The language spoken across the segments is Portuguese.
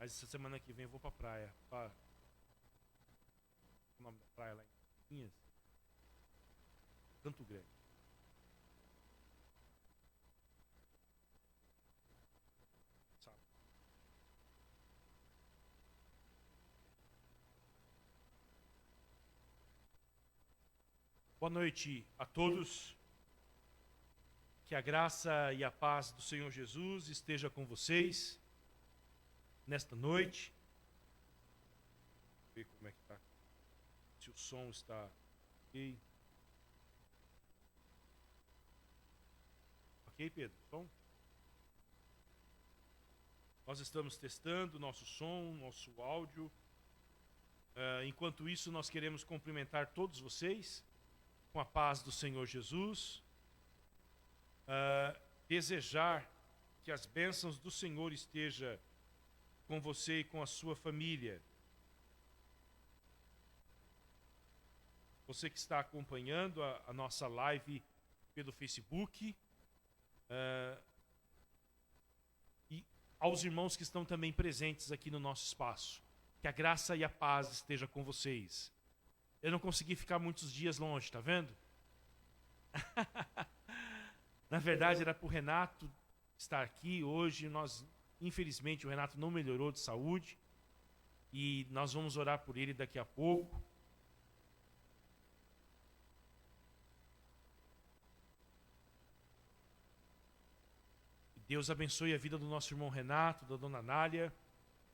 Mas essa semana que vem eu vou pra praia. O nome da praia lá em Pinhas? Canto Grande. Sabe? Boa noite a todos. Que a graça e a paz do Senhor Jesus esteja com vocês nesta noite. Ver como é que tá. Se o som está ok. Ok, Pedro? Som? Nós estamos testando nosso som, nosso áudio. Enquanto isso, nós queremos cumprimentar todos vocês com a paz do Senhor Jesus. Desejar que as bênçãos do Senhor estejam com você e com a sua família. Você que está acompanhando a nossa live pelo Facebook, e aos irmãos que estão também presentes aqui no nosso espaço. Que a graça e a paz esteja com vocês. Eu não consegui ficar muitos dias longe, tá vendo? Na verdade era para o Renato estar aqui hoje. Infelizmente o Renato não melhorou de saúde e nós vamos orar por ele daqui a pouco. Deus abençoe a vida do nosso irmão Renato, da dona Nália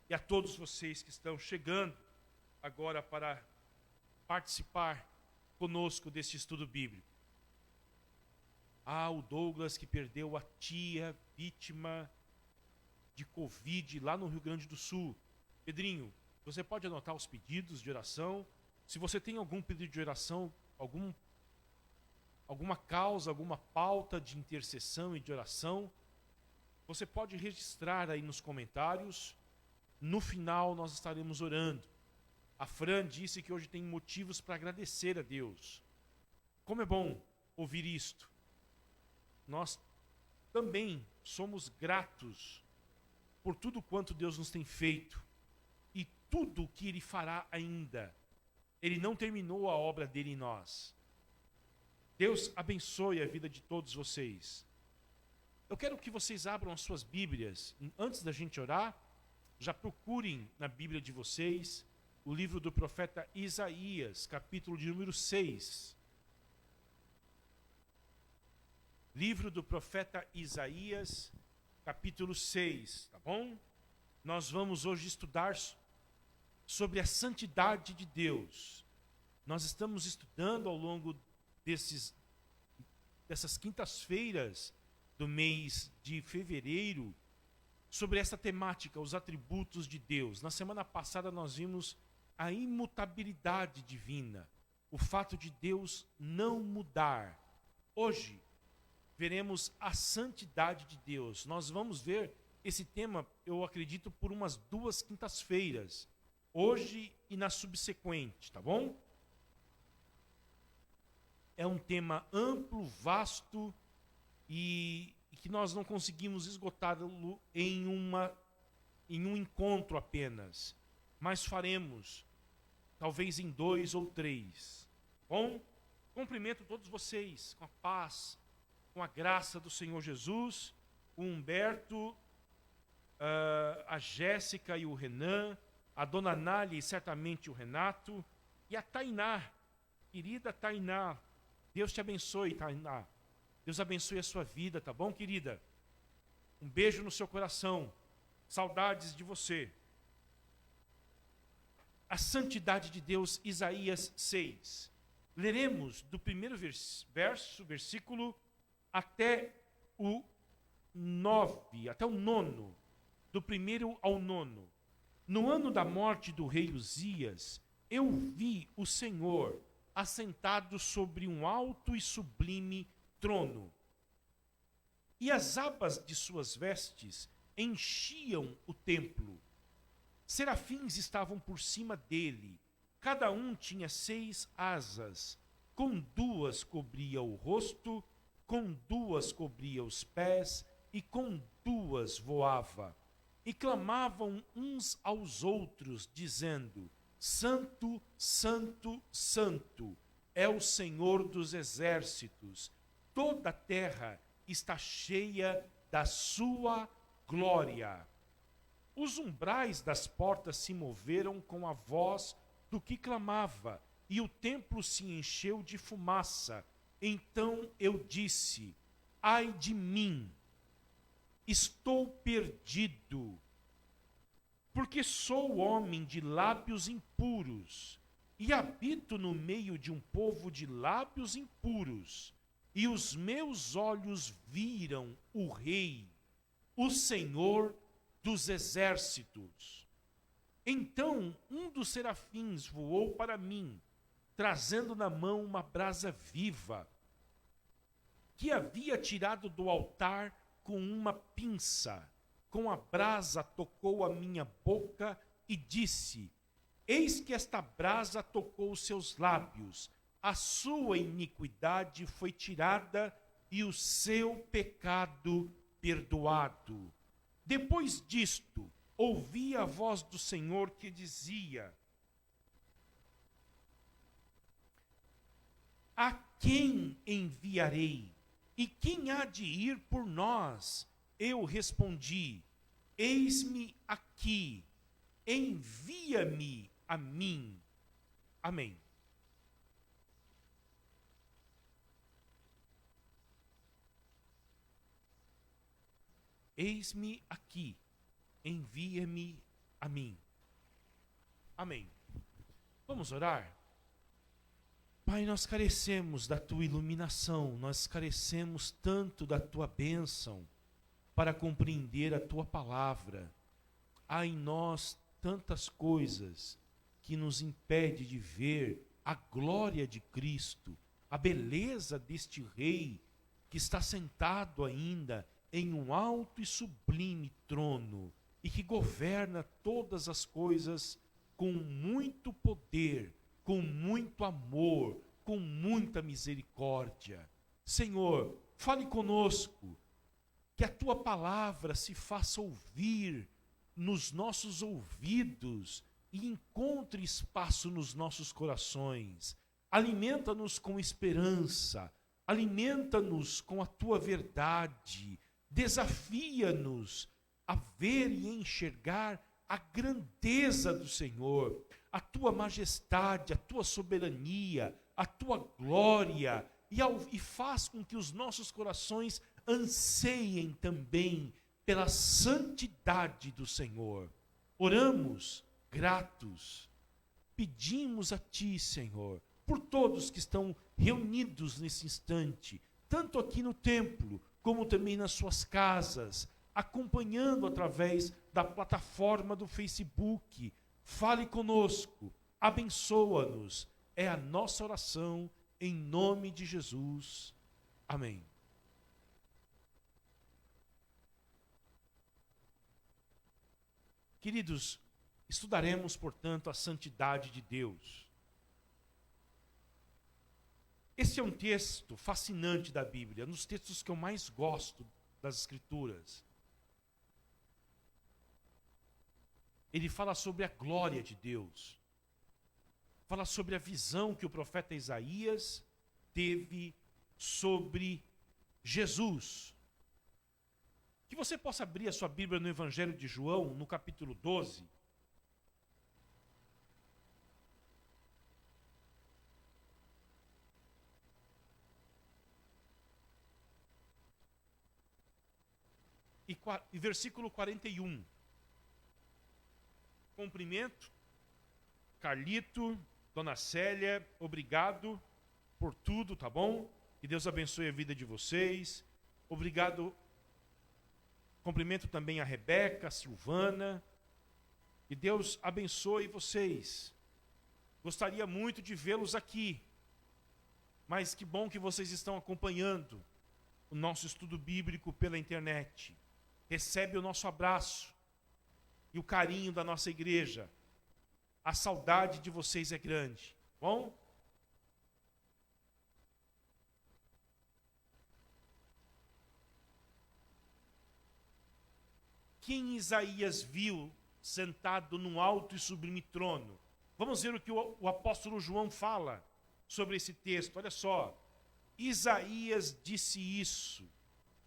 e a todos vocês que estão chegando agora para participar conosco deste estudo bíblico. O Douglas que perdeu a tia vítima de Covid lá no Rio Grande do Sul. Pedrinho, você pode anotar os pedidos de oração. Se você tem algum pedido de oração, alguma causa, alguma pauta de intercessão e de oração, você pode registrar aí nos comentários. No final nós estaremos orando. A Fran disse que hoje tem motivos para agradecer a Deus. Como é bom ouvir isto. Nós também somos gratos por tudo quanto Deus nos tem feito e tudo que Ele fará ainda. Ele não terminou a obra dele em nós. Deus abençoe a vida de todos vocês. Eu quero que vocês abram as suas Bíblias. Antes da gente orar, já procurem na Bíblia de vocês o livro do profeta Isaías, capítulo de número 6. Livro do profeta Isaías, capítulo 6, tá bom? Nós vamos hoje estudar sobre a santidade de Deus. Nós estamos estudando ao longo dessas quintas-feiras do mês de fevereiro sobre essa temática, os atributos de Deus. Na semana passada nós vimos a imutabilidade divina, o fato de Deus não mudar. Hoje veremos a santidade de Deus. Nós vamos ver esse tema, eu acredito, por umas 2 quintas-feiras, hoje e na subsequente, tá bom? É um tema amplo, vasto e que nós não conseguimos esgotá-lo em um encontro apenas, mas faremos talvez em 2 ou 3. Bom, cumprimento todos vocês com a paz, com a graça do Senhor Jesus, o Humberto, a Jéssica e o Renan, a dona Nália e certamente o Renato, e a Tainá, querida Tainá. Deus te abençoe, Tainá. Deus abençoe a sua vida, tá bom, querida? Um beijo no seu coração. Saudades de você. A santidade de Deus, Isaías 6. Leremos do primeiro versículo até o 9, até o 9, do 1º ao 9. No ano da morte do rei Uzias, eu vi o Senhor assentado sobre um alto e sublime trono. E as abas de suas vestes enchiam o templo. Serafins estavam por cima dele. Cada um tinha 6 asas. Com 2 cobria o rosto, com 2 cobria os pés, e com 2 voava. e clamavam uns aos outros, dizendo: Santo, Santo, Santo é o Senhor dos exércitos, toda a terra está cheia da sua glória. Os umbrais das portas se moveram com a voz do que clamava, e o templo se encheu de fumaça. Então eu disse: ai de mim, estou perdido, porque sou homem de lábios impuros, e habito no meio de um povo de lábios impuros, e os meus olhos viram o Rei, o Senhor dos exércitos. Então um dos serafins voou para mim, trazendo na mão uma brasa viva, que havia tirado do altar com uma pinça. Com a brasa tocou a minha boca e disse: eis que esta brasa tocou os seus lábios, a sua iniquidade foi tirada e o seu pecado perdoado. Depois disto, ouvi a voz do Senhor que dizia: a quem enviarei? E quem há de ir por nós? Eu respondi: eis-me aqui, envia-me a mim. Amém. Eis-me aqui, envia-me a mim. Amém. Vamos orar? Pai, nós carecemos da tua iluminação, nós carecemos tanto da tua bênção para compreender a tua palavra. Há em nós tantas coisas que nos impede de ver a glória de Cristo, a beleza deste Rei que está sentado ainda em um alto e sublime trono e que governa todas as coisas com muito poder, com muito amor, com muita misericórdia. Senhor, fale conosco, que a tua palavra se faça ouvir nos nossos ouvidos e encontre espaço nos nossos corações. Alimenta-nos com esperança, alimenta-nos com a tua verdade, desafia-nos a ver e enxergar a grandeza do Senhor, a tua majestade, a tua soberania, a tua glória, e faz com que os nossos corações anseiem também pela santidade do Senhor. Oramos gratos, pedimos a ti, Senhor, por todos que estão reunidos nesse instante, tanto aqui no templo, como também nas suas casas, acompanhando através da plataforma do Facebook. Fale conosco, abençoa-nos. É a nossa oração em nome de Jesus. Amém. Queridos, estudaremos, portanto, a santidade de Deus. Esse é um texto fascinante da Bíblia, um dos textos que eu mais gosto das Escrituras. Ele fala sobre a glória de Deus. Fala sobre a visão que o profeta Isaías teve sobre Jesus. Que você possa abrir a sua Bíblia no Evangelho de João, no capítulo 12. E versículo 41. Cumprimento, Carlito, Dona Célia, obrigado por tudo, tá bom? Que Deus abençoe a vida de vocês. Obrigado. Cumprimento também a Rebeca, a Silvana. Que Deus abençoe vocês. Gostaria muito de vê-los aqui, mas que bom que vocês estão acompanhando o nosso estudo bíblico pela internet. Recebe o nosso abraço e o carinho da nossa igreja. A saudade de vocês é grande. Bom? quem Isaías viu sentado num alto e sublime trono? Vamos ver o que o apóstolo João fala sobre esse texto. Olha só. Isaías disse isso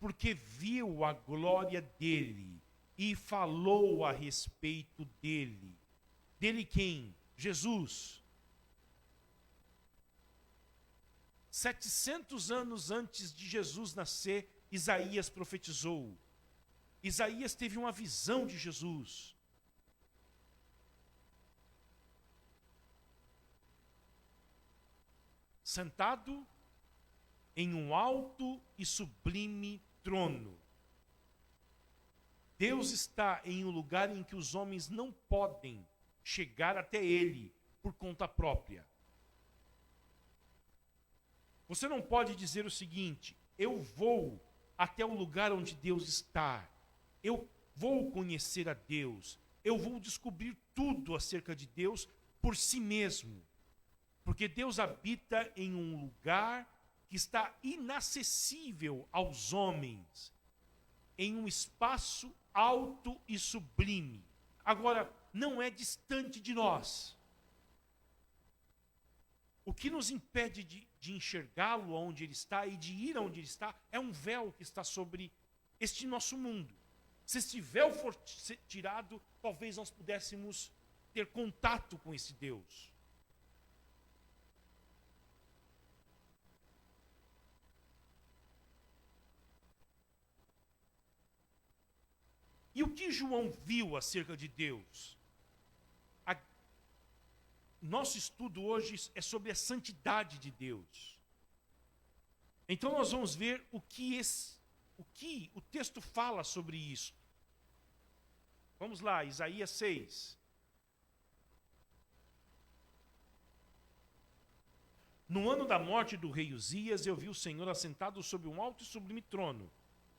porque viu a glória dele e falou a respeito dele. Dele quem? Jesus. 700 anos antes de Jesus nascer, Isaías profetizou. Isaías teve uma visão de Jesus. Sentado em um alto e sublime trono. Deus está em um lugar em que os homens não podem chegar até Ele por conta própria. Você não pode dizer o seguinte: eu vou até o lugar onde Deus está, eu vou conhecer a Deus, eu vou descobrir tudo acerca de Deus por si mesmo. Porque Deus habita em um lugar que está inacessível aos homens, em um espaço alto e sublime. Agora, não é distante de nós. O que nos impede de enxergá-lo onde ele está e de ir aonde ele está é um véu que está sobre este nosso mundo. Se este véu for tirado, talvez nós pudéssemos ter contato com esse Deus. E o que João viu acerca de Deus? Nosso estudo hoje é sobre a santidade de Deus. Então nós vamos ver o que o texto fala sobre isso. Vamos lá, Isaías 6. No ano da morte do rei Uzias, eu vi o Senhor assentado sobre um alto e sublime trono,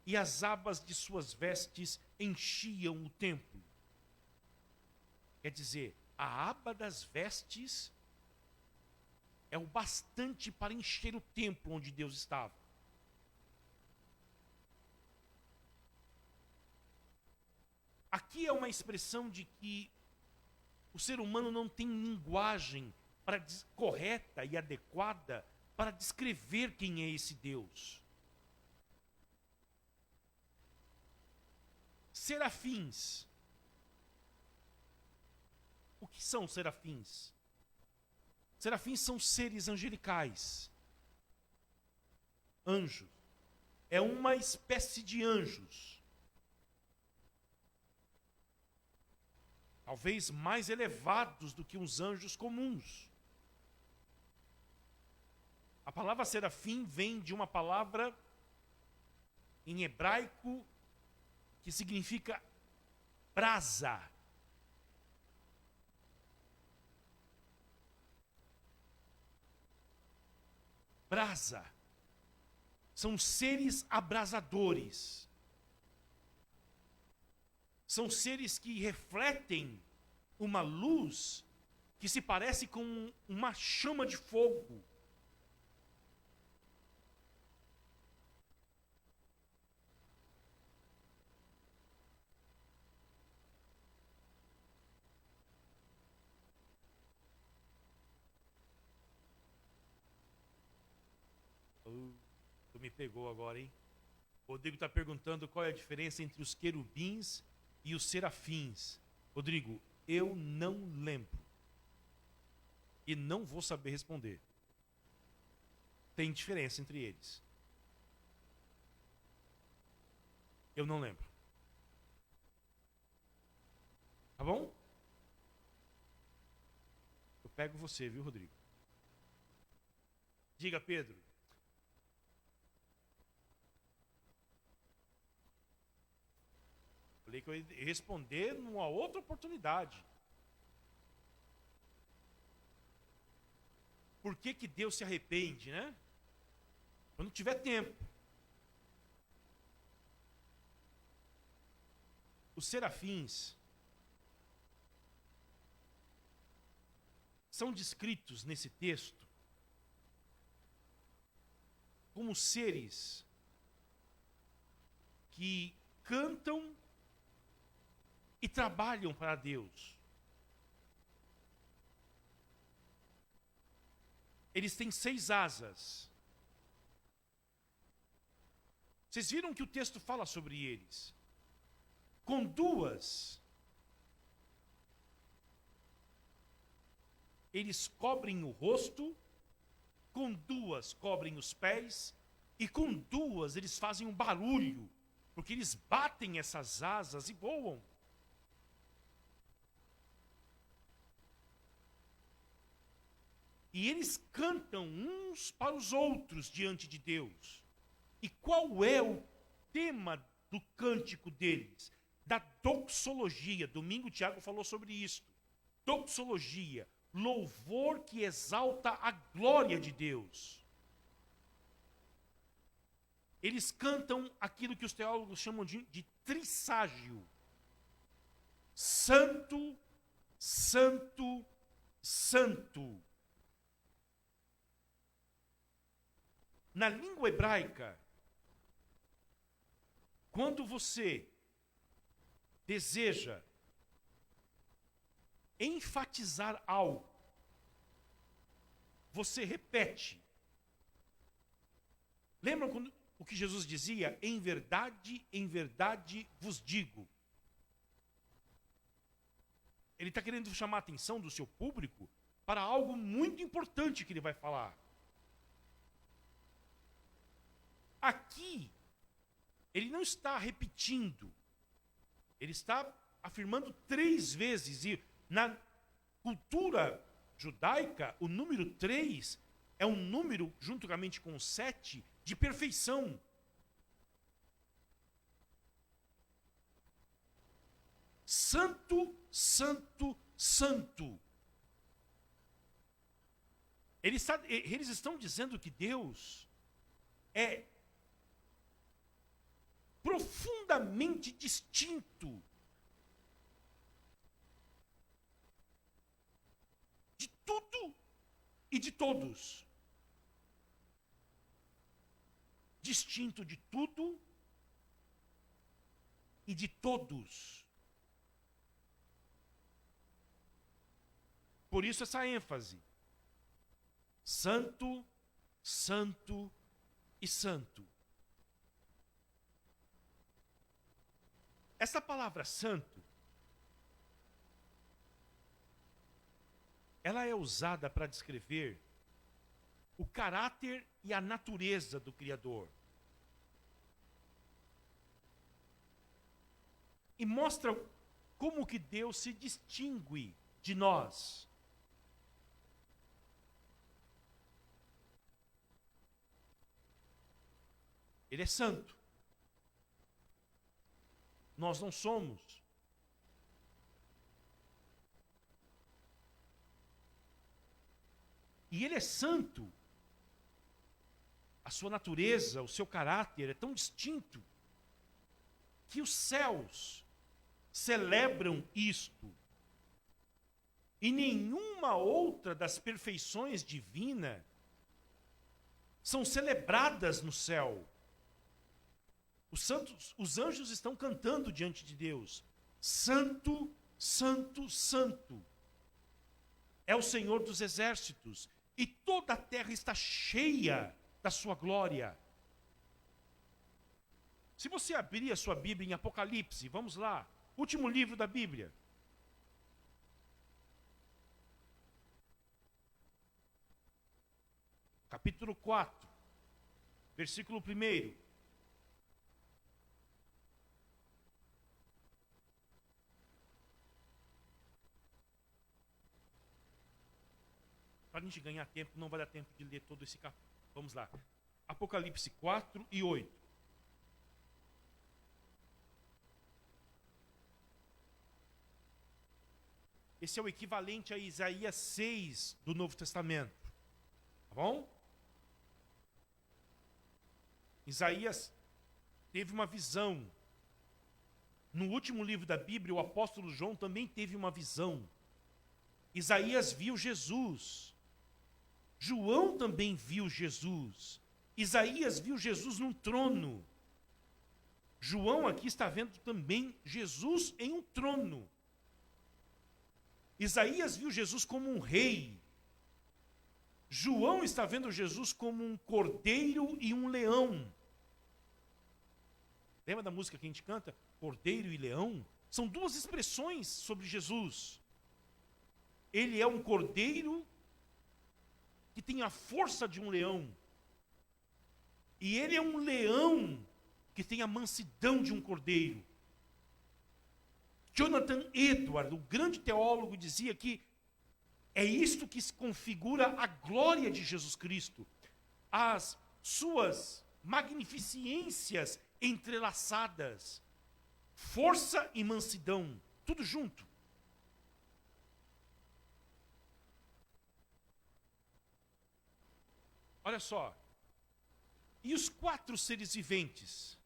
e as abas de suas vestes enchiam o templo. Quer dizer, a aba das vestes é o bastante para encher o templo onde Deus estava. Aqui é uma expressão de que o ser humano não tem linguagem correta e adequada para descrever quem é esse Deus. Serafins. O que são serafins? Serafins são seres angelicais. Anjos. É uma espécie de anjos. Talvez mais elevados do que os anjos comuns. A palavra serafim vem de uma palavra em hebraico que significa brasa. Brasa. São seres abrasadores. São seres que refletem uma luz que se parece com uma chama de fogo. Tu me pegou agora, hein? O Rodrigo está perguntando qual é a diferença entre os querubins e os serafins. Rodrigo, eu não lembro. E não vou saber responder. Tem diferença entre eles. Eu não lembro. Tá bom? Eu pego você, viu, Rodrigo? Diga, Pedro. Falei que eu ia responder numa outra oportunidade. Por que que Deus se arrepende, né? Quando tiver tempo. Os serafins são descritos nesse texto como seres que cantam e trabalham para Deus. Eles têm 6 asas. Vocês viram que o texto fala sobre eles? Com 2, eles cobrem o rosto, com 2 cobrem os pés, e com 2 eles fazem um barulho, porque eles batem essas asas e voam. E eles cantam uns para os outros diante de Deus. E qual é o tema do cântico deles? Da doxologia. Domingo o Tiago falou sobre isso. Doxologia, louvor que exalta a glória de Deus. Eles cantam aquilo que os teólogos chamam de trisságio. Santo, santo, santo. Na língua hebraica, quando você deseja enfatizar algo, você repete. Lembram quando o que Jesus dizia? Em verdade vos digo. Ele está querendo chamar a atenção do seu público para algo muito importante que ele vai falar. Aqui, ele não está repetindo, ele está afirmando 3 vezes. E na cultura judaica, o número 3 é um número, juntamente com o 7, de perfeição. Santo, santo, santo. Eles estão dizendo que Deus é profundamente distinto de tudo e de todos. Distinto de tudo e de todos. Por isso essa ênfase. Santo, santo e santo. Essa palavra santo, ela é usada para descrever o caráter e a natureza do Criador. E mostra como que Deus se distingue de nós. Ele é santo. Nós não somos. E ele é santo. A sua natureza, o seu caráter é tão distinto que os céus celebram isto. E nenhuma outra das perfeições divinas são celebradas no céu. Os anjos estão cantando diante de Deus. Santo, santo, santo. É o Senhor dos exércitos. E toda a terra está cheia da sua glória. Se você abrir a sua Bíblia em Apocalipse, vamos lá. Último livro da Bíblia. Capítulo 4. Versículo 1. Para a gente ganhar tempo, não vai dar tempo de ler todo esse capítulo. Vamos lá. Apocalipse 4 e 8. Esse é o equivalente a Isaías 6 do Novo Testamento. Tá bom? Isaías teve uma visão. No último livro da Bíblia, o apóstolo João também teve uma visão. Isaías viu Jesus. João também viu Jesus. Isaías viu Jesus num trono. João aqui está vendo também Jesus em um trono. Isaías viu Jesus como um rei. João está vendo Jesus como um cordeiro e um leão. Lembra da música que a gente canta? Cordeiro e leão? São duas expressões sobre Jesus. Ele é um cordeiro que tem a força de um leão. E ele é um leão que tem a mansidão de um cordeiro. Jonathan Edwards, o grande teólogo, dizia que é isto que se configura a glória de Jesus Cristo. As suas magnificências entrelaçadas. Força e mansidão, tudo junto. Olha só. E os 4 seres viventes,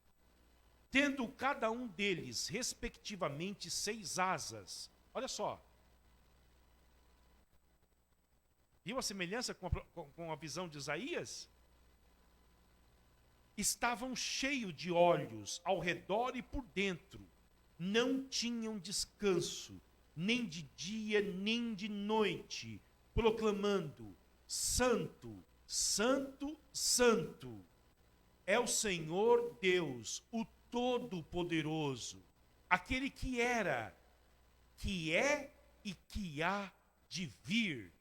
tendo cada um deles, respectivamente, 6 asas. Olha só. Viu a semelhança com a visão de Isaías? Estavam cheios de olhos ao redor e por dentro. Não tinham descanso, nem de dia, nem de noite, proclamando: Santo, Santo, Santo, é o Senhor Deus, o Todo-Poderoso, aquele que era, que é e que há de vir.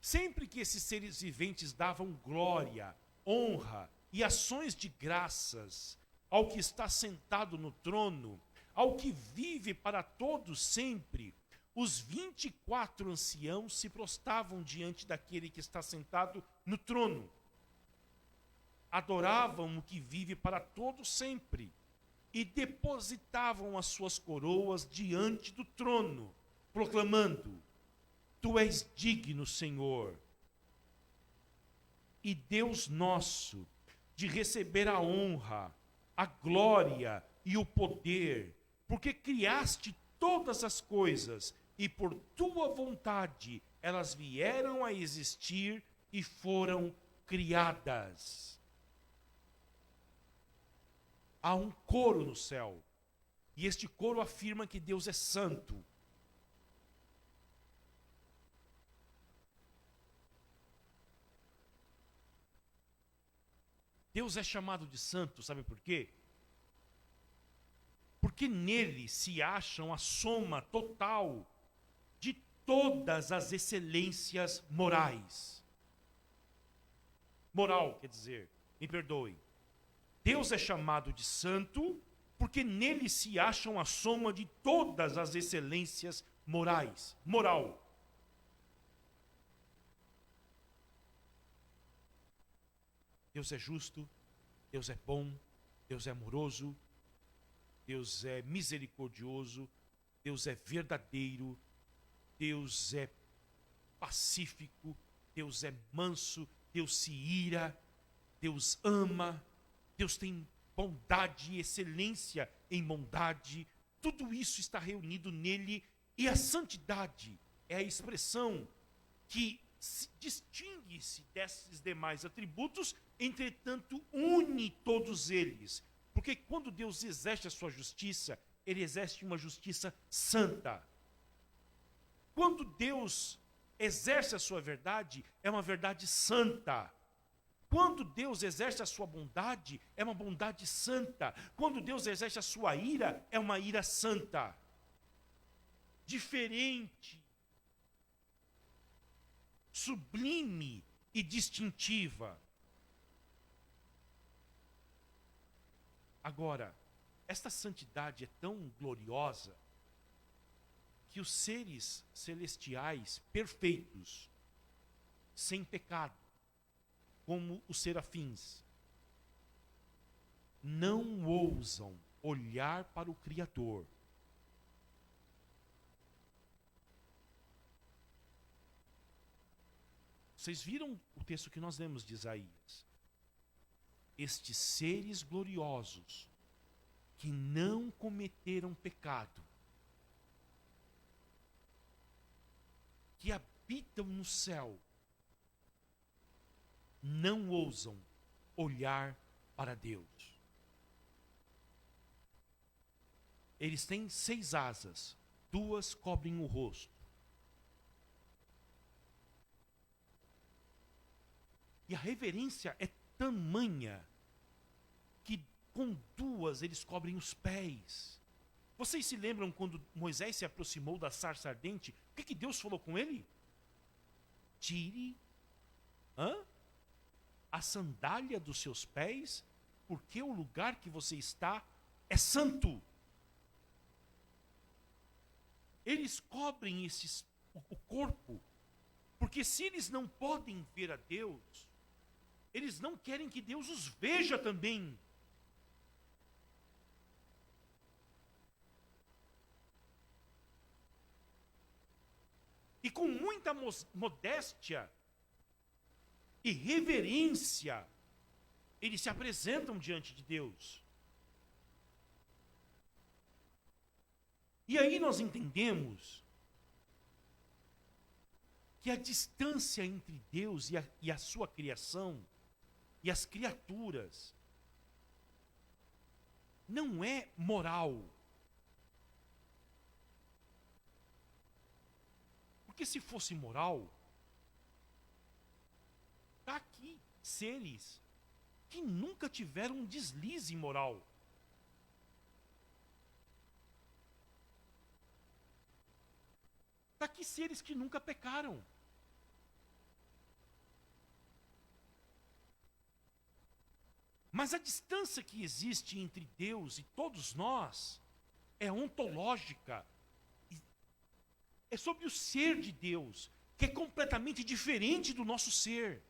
Sempre que esses seres viventes davam glória, honra e ações de graças ao que está sentado no trono, ao que vive para todos sempre, os 24 anciãos se prostravam diante daquele que está sentado no trono. Adoravam o que vive para todos sempre e depositavam as suas coroas diante do trono, proclamando: Tu és digno, Senhor, e Deus nosso, de receber a honra, a glória e o poder, porque criaste todas as coisas e por tua vontade elas vieram a existir e foram criadas. Há um coro no céu, e este coro afirma que Deus é santo. Deus é chamado de santo, sabe por quê? Porque nele se acham a soma total de todas as excelências morais. Moral, quer dizer, me perdoe. Deus é chamado de santo porque nele se acham a soma de todas as excelências morais. Moral. Deus é justo, Deus é bom, Deus é amoroso, Deus é misericordioso, Deus é verdadeiro, Deus é pacífico, Deus é manso, Deus se ira, Deus ama, Deus tem bondade e excelência em bondade. Tudo isso está reunido nele, e a santidade é a expressão que distingue-se desses demais atributos, entretanto une todos eles. Porque quando Deus exerce a sua justiça, ele exerce uma justiça santa. Quando Deus exerce a sua verdade, é uma verdade santa. Quando Deus exerce a sua bondade, é uma bondade santa. Quando Deus exerce a sua ira, é uma ira santa. Diferente, sublime e distintiva. Agora, esta santidade é tão gloriosa que os seres celestiais perfeitos, sem pecado, como os serafins, não ousam olhar para o Criador. Vocês viram o texto que nós lemos de Isaías? Estes seres gloriosos que não cometeram pecado, que habitam no céu, não ousam olhar para Deus. Eles têm 6 asas, 2 cobrem o rosto. E a reverência é tamanha que com 2 eles cobrem os pés. Vocês se lembram quando Moisés se aproximou da sarça ardente? O que Deus falou com ele? Tire a sandália dos seus pés, porque o lugar que você está é santo. Eles cobrem o corpo, porque se eles não podem ver a Deus, eles não querem que Deus os veja também. E com muita modéstia e reverência, eles se apresentam diante de Deus. E aí nós entendemos que a distância entre Deus e a sua criação, e as criaturas, não é moral. Porque se fosse moral, está aqui seres que nunca tiveram um deslize moral. Está aqui seres que nunca pecaram. Mas a distância que existe entre Deus e todos nós é ontológica. É sobre o ser de Deus, que é completamente diferente do nosso ser.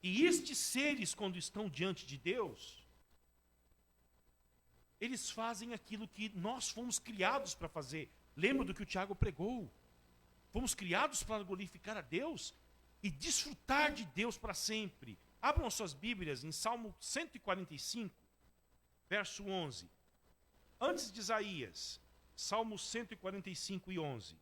E estes seres, quando estão diante de Deus, eles fazem aquilo que nós fomos criados para fazer. Lembra do que o Tiago pregou? Fomos criados para glorificar a Deus e desfrutar de Deus para sempre. Abram suas Bíblias em Salmo 145, verso 11. Antes de Isaías, Salmo 145 e 11.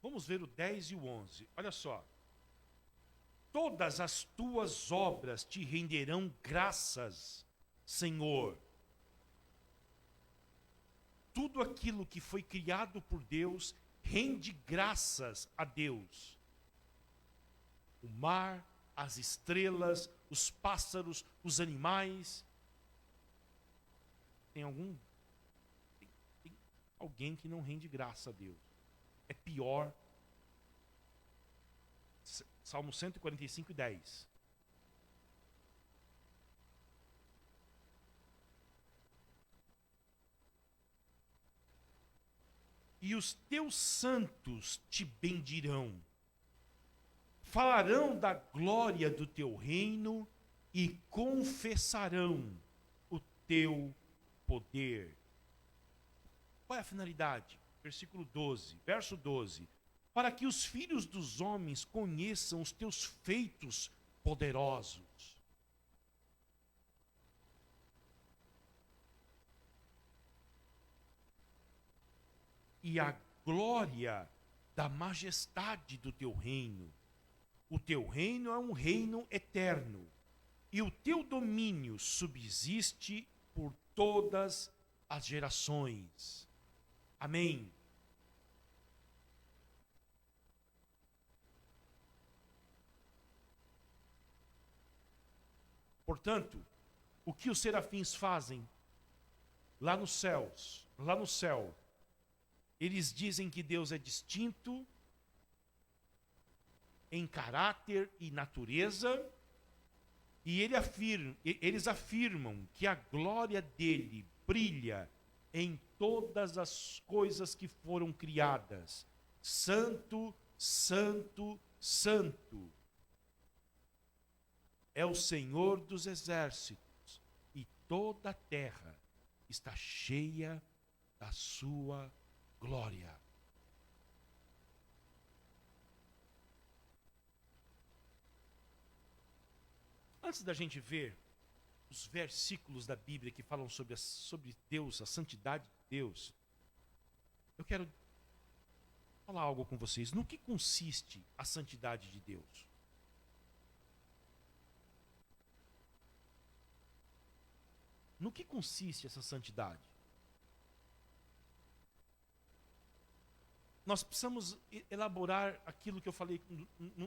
Vamos ver o 10 e o 11. Olha só. Todas as tuas obras te renderão graças, Senhor. Tudo aquilo que foi criado por Deus rende graças a Deus. O mar, as estrelas, os pássaros, os animais. Tem alguém que não rende graça a Deus. É pior. Salmo 145 e 10. E os teus santos te bendirão, falarão da glória do teu reino e confessarão o teu poder. Qual é a finalidade? Versículo 12, verso 12. Para que os filhos dos homens conheçam os teus feitos poderosos. E a glória da majestade do teu reino. O teu reino é um reino eterno, e o teu domínio subsiste por todas as gerações. Amém. Portanto, o que os serafins fazem lá nos céus, lá no céu, eles dizem que Deus é distinto em caráter e natureza, e eles afirmam que a glória dele brilha em todas as coisas que foram criadas. Santo, santo, santo é o Senhor dos exércitos, e toda a terra está cheia da sua glória. Antes da gente ver os versículos da Bíblia que falam sobre Deus, a santidade de Deus, eu quero falar algo com vocês. No que consiste a santidade de Deus? No que consiste essa santidade? Nós precisamos elaborar aquilo que eu falei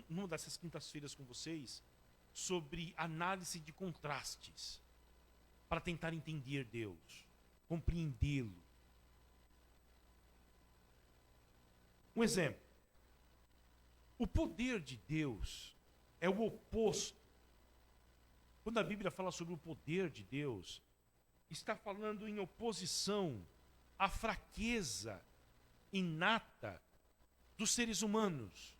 numa dessas quintas-feiras com vocês, sobre análise de contrastes, para tentar entender Deus, compreendê-lo. Um exemplo. O poder de Deus é o oposto. Quando a Bíblia fala sobre o poder de Deus, está falando em oposição à fraqueza inata dos seres humanos.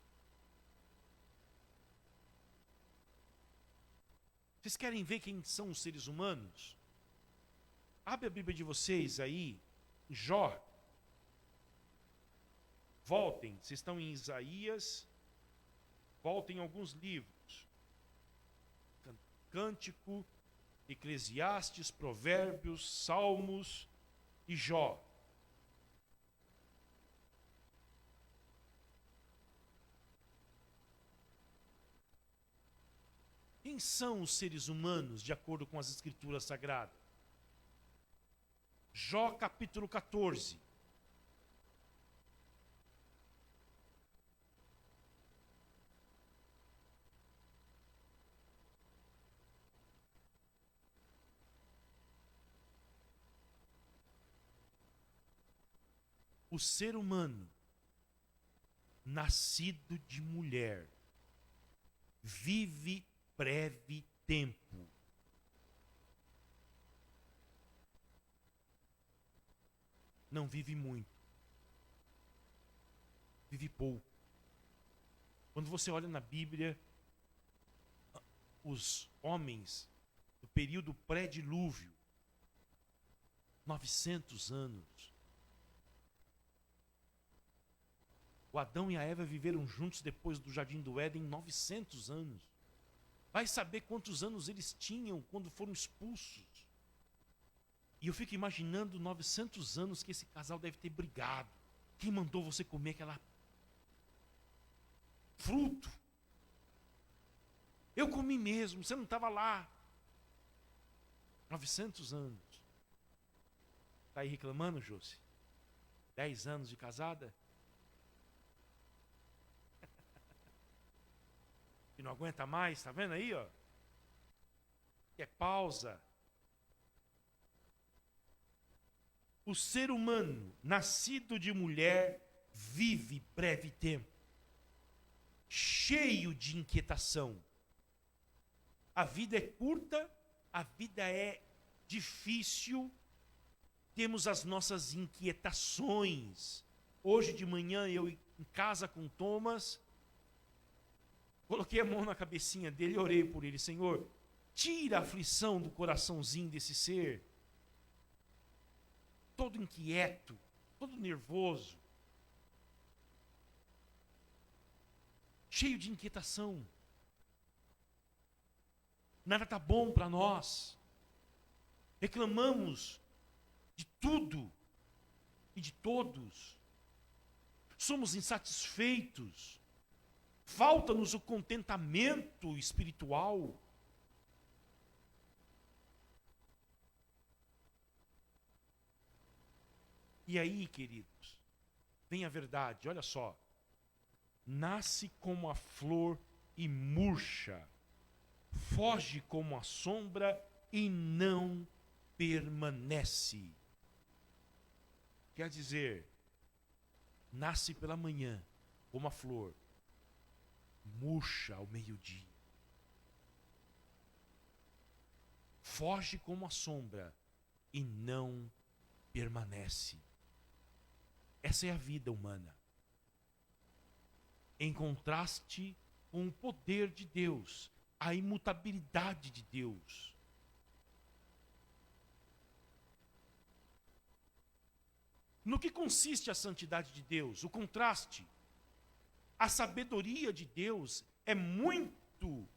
Vocês querem ver quem são os seres humanos? Abre a Bíblia de vocês aí, Jó. Voltem, vocês estão em Isaías, voltem em alguns livros. Cântico, Eclesiastes, Provérbios, Salmos e Jó. Quem são os seres humanos, de acordo com as Escrituras Sagradas? Jó capítulo 14. O ser humano, nascido de mulher, vive breve tempo. Não vive muito. Vive pouco. Quando você olha na Bíblia, os homens do período pré-dilúvio, 900 anos. O Adão e a Eva viveram juntos depois do Jardim do Éden 900 anos. Vai saber quantos anos eles tinham quando foram expulsos. E eu fico imaginando 900 anos que esse casal deve ter brigado. Quem mandou você comer aquela fruto? Eu comi mesmo, você não estava lá. 900 anos. Está aí reclamando, Josi? 10 anos de casada? E não aguenta mais, tá vendo aí, ó? É pausa. O ser humano, nascido de mulher, vive breve tempo, cheio de inquietação. A vida é curta, a vida é difícil, temos as nossas inquietações. Hoje de manhã, eu em casa com Thomas, coloquei a mão na cabecinha dele e orei por ele. Senhor, tira a aflição do coraçãozinho desse ser. Todo inquieto, todo nervoso. Cheio de inquietação. Nada está bom para nós. Reclamamos de tudo e de todos. Somos insatisfeitos. Falta-nos o contentamento espiritual. E aí, queridos, vem a verdade, olha só. Nasce como a flor e murcha, foge como a sombra e não permanece. Quer dizer, nasce pela manhã como a flor, murcha ao meio-dia. Foge como a sombra e não permanece. Essa é a vida humana. Em contraste com o poder de Deus, a imutabilidade de Deus. No que consiste a santidade de Deus? O contraste. A sabedoria de Deus é muito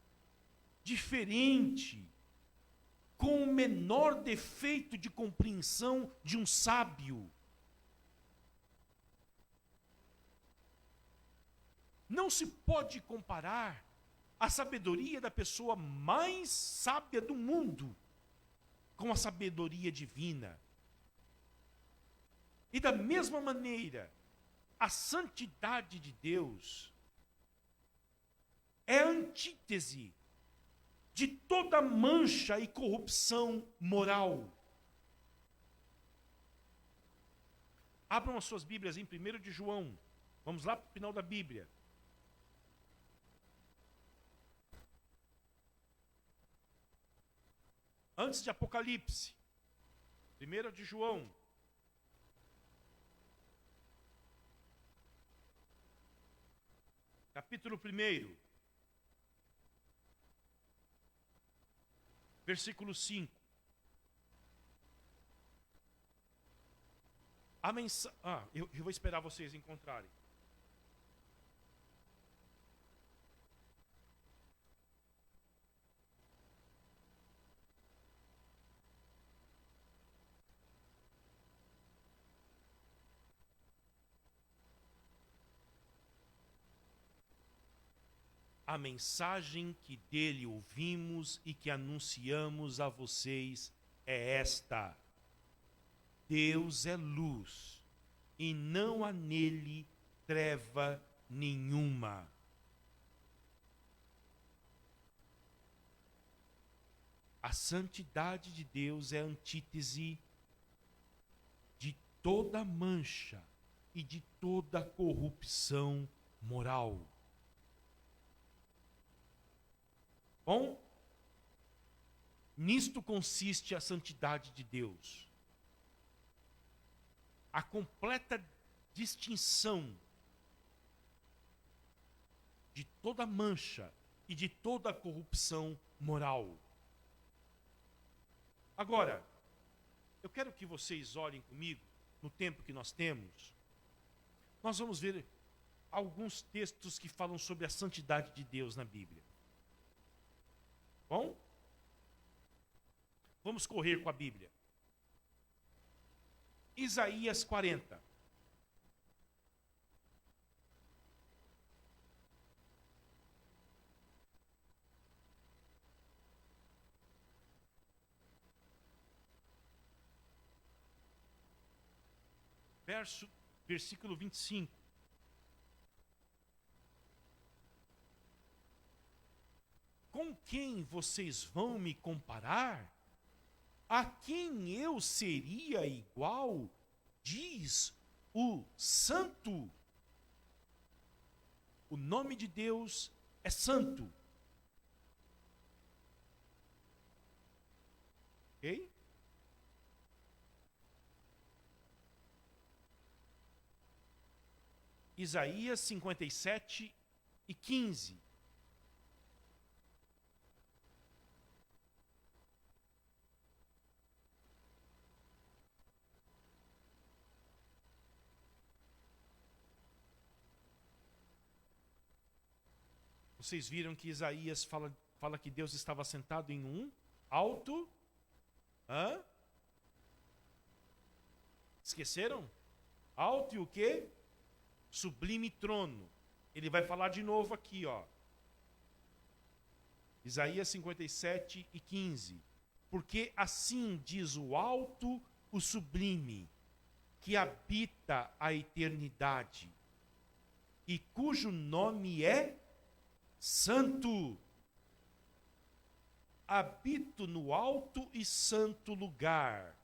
diferente, com o menor defeito de compreensão de um sábio. Não se pode comparar a sabedoria da pessoa mais sábia do mundo com a sabedoria divina. E da mesma maneira, a santidade de Deus é a antítese de toda mancha e corrupção moral. Abram as suas Bíblias em 1 de João. Vamos lá para o final da Bíblia. Antes de Apocalipse. 1 de João. Capítulo 1. Versículo 5. Eu vou esperar vocês encontrarem. A mensagem que dele ouvimos e que anunciamos a vocês é esta: Deus é luz, e não há nele treva nenhuma. A santidade de Deus é a antítese de toda mancha e de toda corrupção moral. Bom, nisto consiste a santidade de Deus. A completa distinção de toda mancha e de toda corrupção moral. Agora, eu quero que vocês olhem comigo, no tempo que nós temos, nós vamos ver alguns textos que falam sobre a santidade de Deus na Bíblia. Bom? Vamos correr com a Bíblia. Isaías 40. Versículo 25. Com quem vocês vão me comparar? A quem eu seria igual? Diz o Santo. O nome de Deus é santo. Ok? Isaías 57 e 15. Vocês viram que Isaías fala que Deus estava sentado em um alto. Esqueceram? Alto e o quê? Sublime trono. Ele vai falar de novo aqui, ó. Isaías 57 e 15. Porque assim diz o alto, o sublime, que habita a eternidade, e cujo nome é Santo. Habito no alto e santo lugar,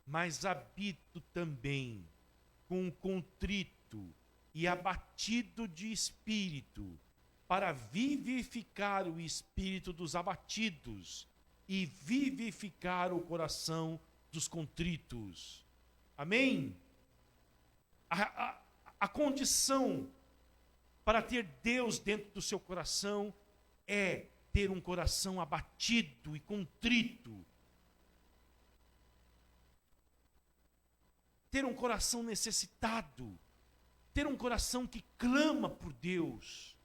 mas habito também com o contrito e abatido de espírito, para vivificar o espírito dos abatidos e vivificar o coração dos contritos. Amém? A condição para ter Deus dentro do seu coração é ter um coração abatido e contrito. Ter um coração necessitado. Ter um coração que clama por Deus.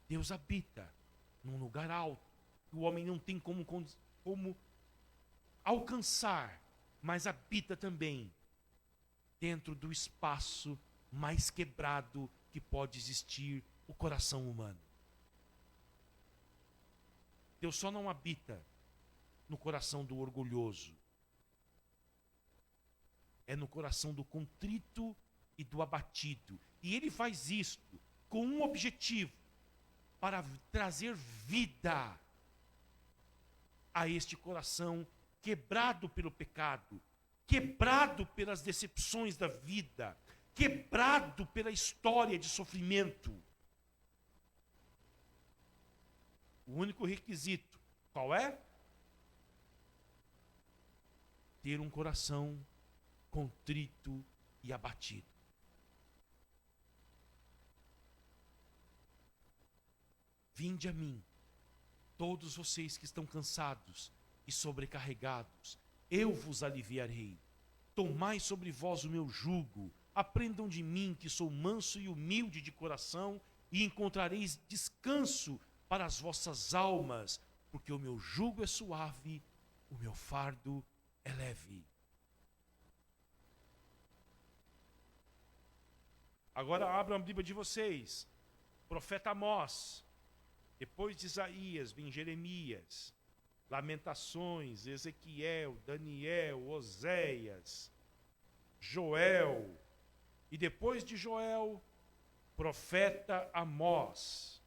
Deus habita num lugar alto, que o homem não tem como alcançar, mas habita também dentro do espaço mais quebrado que pode existir, o coração humano. Deus só não habita no coração do orgulhoso. É no coração do contrito e do abatido. E ele faz isto com um objetivo: para trazer vida a este coração quebrado pelo pecado, quebrado pelas decepções da vida, quebrado pela história de sofrimento. O único requisito, qual é? Ter um coração contrito e abatido. Vinde a mim, todos vocês que estão cansados e sobrecarregados, eu vos aliviarei. Tomai sobre vós o meu jugo, aprendam de mim, que sou manso e humilde de coração, e encontrareis descanso para as vossas almas, porque o meu jugo é suave, o meu fardo é leve. Agora abram a Bíblia de vocês. Profeta Amós. Depois de Isaías, vem Jeremias, Lamentações, Ezequiel, Daniel, Oséias, Joel. E depois de Joel, profeta Amós,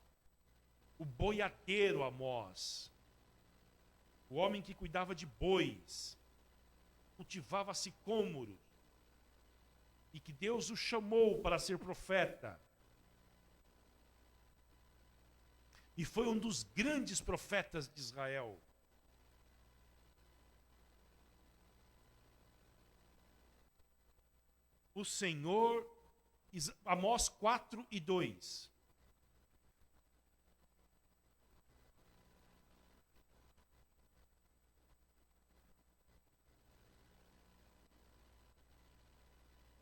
o boiadeiro Amós, o homem que cuidava de bois, cultivava sicômoros, e que Deus o chamou para ser profeta. E foi um dos grandes profetas de Israel. O Senhor, Amós 4:2.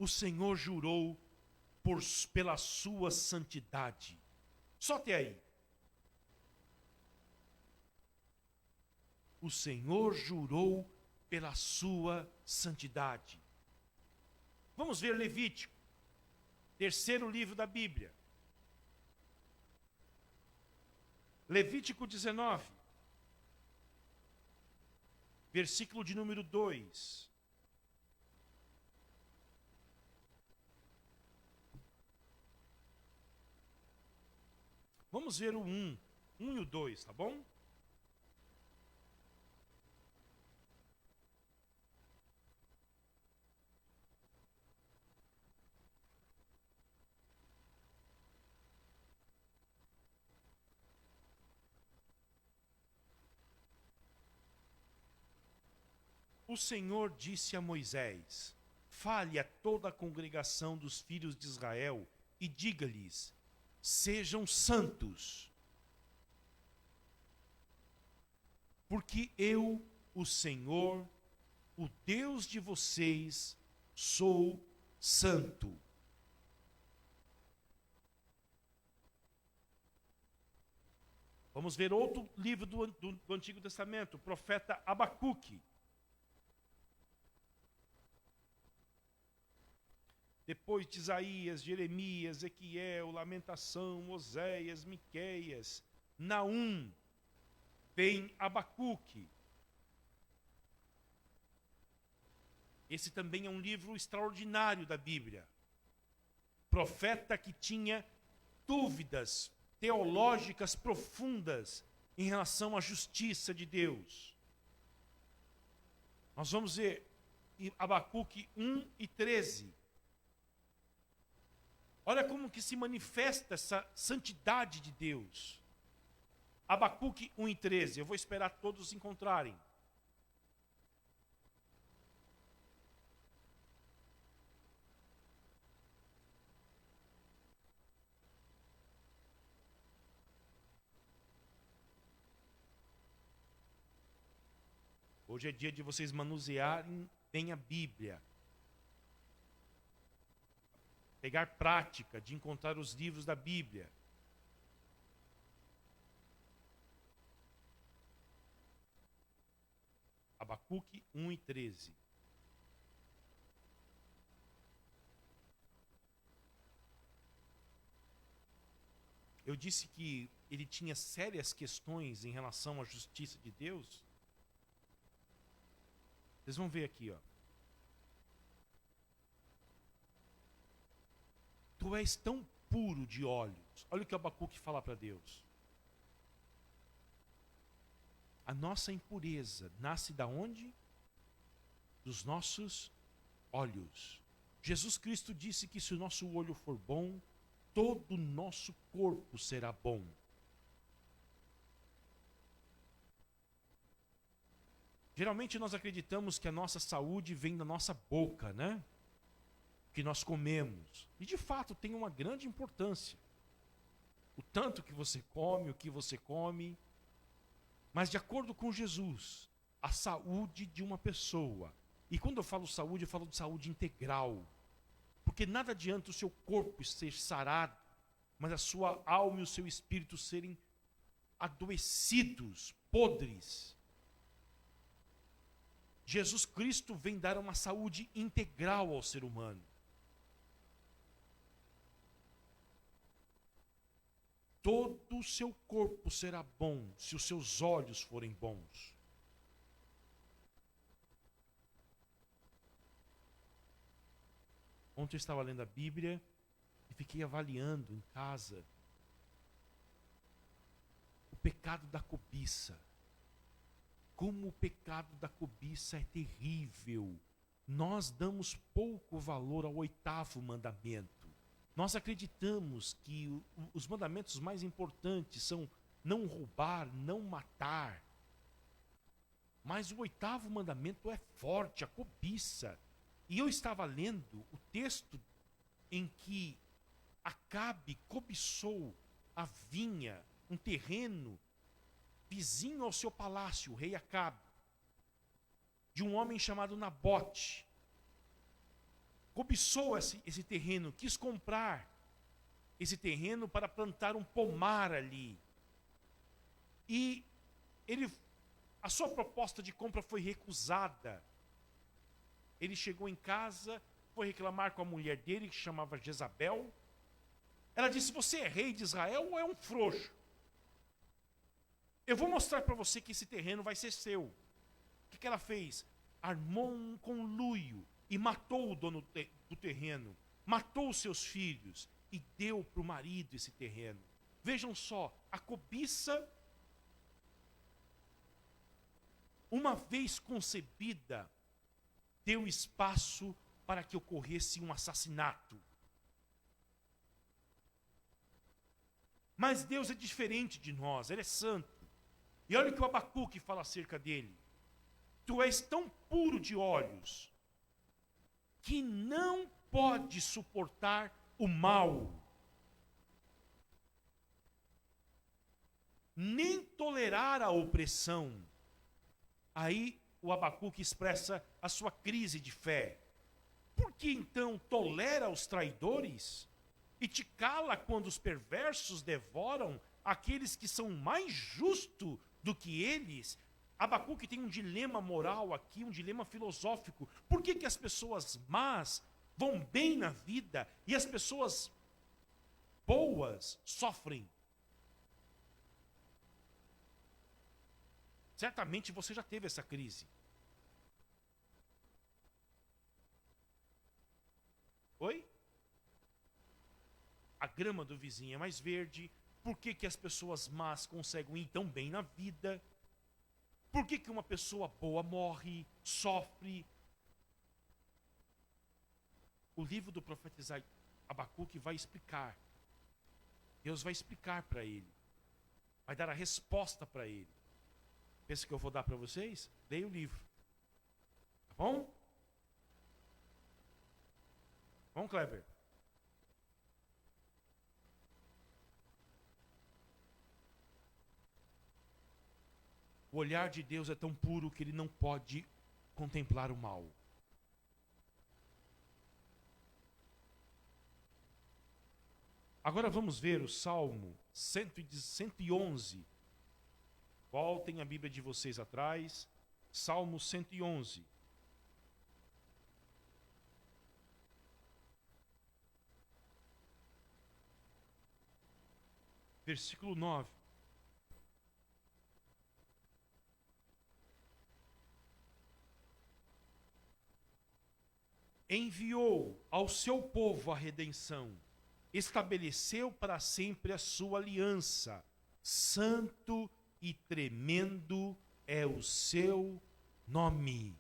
O Senhor jurou pela sua santidade. Só até aí. O Senhor jurou pela sua santidade. Vamos ver Levítico, terceiro livro da Bíblia. Levítico 19, versículo de número 2. Vamos ver o 1 e o 2, tá bom? O Senhor disse a Moisés: fale a toda a congregação dos filhos de Israel e diga-lhes: sejam santos, porque eu, o Senhor, o Deus de vocês, sou santo. Vamos ver outro livro do Antigo Testamento, o profeta Abacuque. Depois de Isaías, Jeremias, Ezequiel, Lamentação, Oséias, Miqueias, Naum, vem Abacuque. Esse também é um livro extraordinário da Bíblia. Profeta que tinha dúvidas teológicas profundas em relação à justiça de Deus. Nós vamos ver Abacuque 1:13. Olha como que se manifesta essa santidade de Deus. Abacuque 1:13. Eu vou esperar todos encontrarem. Hoje é dia de vocês manusearem bem a Bíblia. Pegar prática de encontrar os livros da Bíblia. Abacuque 1 e 13. Eu disse que ele tinha sérias questões em relação à justiça de Deus. Vocês vão ver aqui, ó. Tu és tão puro de olhos. Olha o que Abacuque fala para Deus. A nossa impureza nasce da onde? Dos nossos olhos. Jesus Cristo disse que se o nosso olho for bom, todo o nosso corpo será bom. Geralmente nós acreditamos que a nossa saúde vem da nossa boca, né? Que nós comemos. E de fato tem uma grande importância. O tanto que você come, o que você come. Mas de acordo com Jesus, a saúde de uma pessoa, e quando eu falo saúde, eu falo de saúde integral. Porque nada adianta o seu corpo ser sarado, mas a sua alma e o seu espírito serem adoecidos, podres. Jesus Cristo vem dar uma saúde integral ao ser humano. Todo o seu corpo será bom se os seus olhos forem bons. Ontem eu estava lendo a Bíblia e fiquei avaliando em casa o pecado da cobiça. Como o pecado da cobiça é terrível. Nós damos pouco valor ao 8º mandamento. Nós acreditamos que os mandamentos mais importantes são não roubar, não matar. Mas o 8º mandamento é forte, a cobiça. E eu estava lendo o texto em que Acabe cobiçou a vinha, um terreno vizinho ao seu palácio, o rei Acabe, de um homem chamado Nabote. Cobiçou esse terreno, quis comprar esse terreno para plantar um pomar ali. E a sua proposta de compra foi recusada. Ele chegou em casa, foi reclamar com a mulher dele, que se chamava Jezabel. Ela disse: você é rei de Israel ou é um frouxo? Eu vou mostrar para você que esse terreno vai ser seu. O que ela fez? Armou um conluio e matou o dono do terreno, matou os seus filhos e deu para o marido esse terreno. Vejam só, a cobiça, uma vez concebida, deu espaço para que ocorresse um assassinato. Mas Deus é diferente de nós, Ele é santo. E olha o que o Abacuque fala acerca dele. Tu és tão puro de olhos que não pode suportar o mal, nem tolerar a opressão. Aí o Abacuque expressa a sua crise de fé. Por que então tolera os traidores e te cala quando os perversos devoram aqueles que são mais justos do que eles? Abacuque tem um dilema moral aqui, um dilema filosófico. Por que as pessoas más vão bem na vida e as pessoas boas sofrem? Certamente você já teve essa crise. Oi? A grama do vizinho é mais verde. Por que as pessoas más conseguem ir tão bem na vida? Por que uma pessoa boa morre, sofre? O livro do profeta Abacuque vai explicar. Deus vai explicar para ele. Vai dar a resposta para ele. Pensa que eu vou dar para vocês? Leia o livro. Tá bom? Vamos, Kleber. O olhar de Deus é tão puro que ele não pode contemplar o mal. Agora vamos ver o Salmo 111. Voltem a Bíblia de vocês atrás. Salmo 111. Versículo 9. Enviou ao seu povo a redenção, estabeleceu para sempre a sua aliança. Santo e tremendo é o seu nome.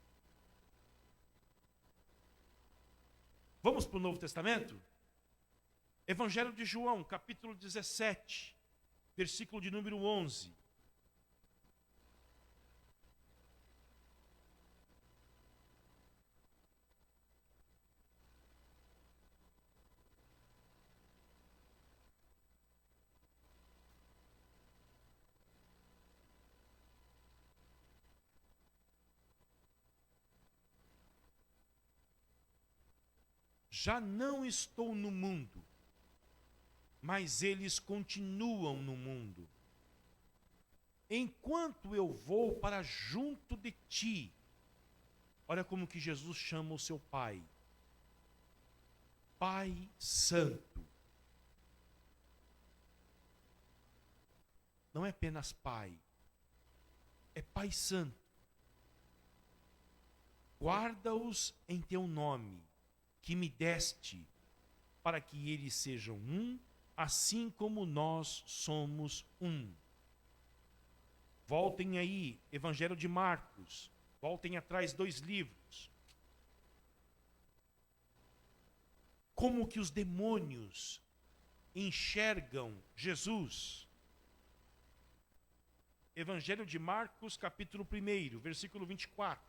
Vamos para o Novo Testamento? Evangelho de João, capítulo 17, versículo de número 11. Já não estou no mundo, mas eles continuam no mundo. Enquanto eu vou para junto de ti. Olha como que Jesus chama o seu Pai. Pai Santo. Não é apenas Pai, é Pai Santo. Guarda-os em teu nome, que me deste, para que eles sejam um, assim como nós somos um. Voltem aí, Evangelho de Marcos. Voltem atrás 2 livros. Como que os demônios enxergam Jesus? Evangelho de Marcos, capítulo 1, versículo 24.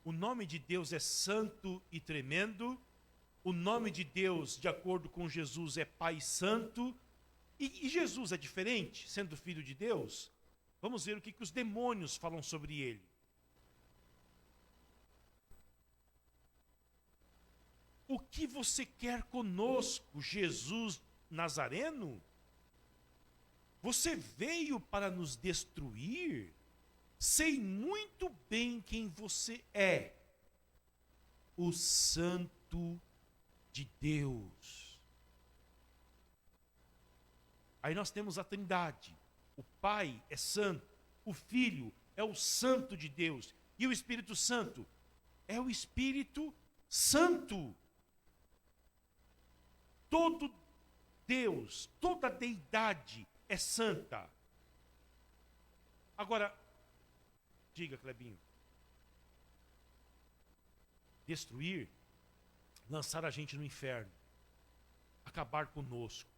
O nome de Deus é santo e tremendo. O nome de Deus, de acordo com Jesus, é Pai Santo. E Jesus é diferente, sendo filho de Deus? Vamos ver o que os demônios falam sobre ele. O que você quer conosco, Jesus Nazareno? Você veio para nos destruir? Sei muito bem quem você é, o Santo de Deus. Aí nós temos a Trindade. O Pai é santo, o Filho é o Santo de Deus e o Espírito Santo é o Espírito Santo. Todo Deus, toda deidade é santa. Agora, diga, Clebinho. Destruir, lançar a gente no inferno, acabar conosco,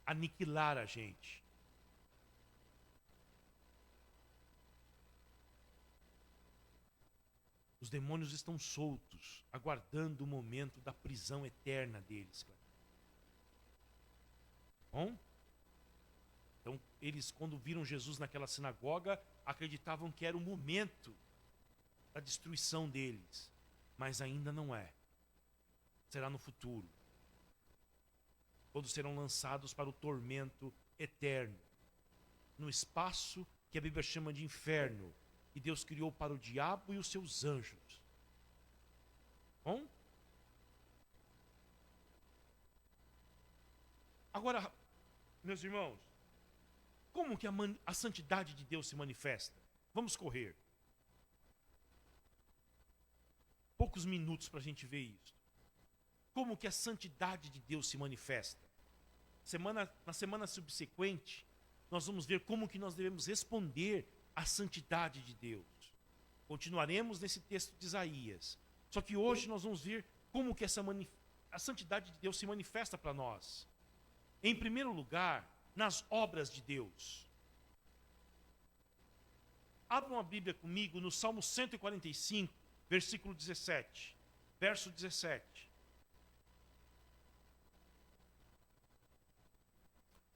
aniquilar a gente. Os demônios estão soltos, aguardando o momento da prisão eterna deles. Bom? Então, eles, quando viram Jesus naquela sinagoga, acreditavam que era o momento da destruição deles. Mas ainda não é. Será no futuro. Quando serão lançados para o tormento eterno. No espaço que a Bíblia chama de inferno. Que Deus criou para o diabo e os seus anjos. Bom? Agora, meus irmãos, como que a santidade de Deus se manifesta? Vamos correr. Poucos minutos para a gente ver isso. Como que a santidade de Deus se manifesta? Na semana subsequente, nós vamos ver como que nós devemos responder à santidade de Deus. Continuaremos nesse texto de Isaías. Só que hoje nós vamos ver como que a santidade de Deus se manifesta para nós. Em primeiro lugar, nas obras de Deus. Abram a Bíblia comigo no Salmo 145, versículo 17. Verso 17.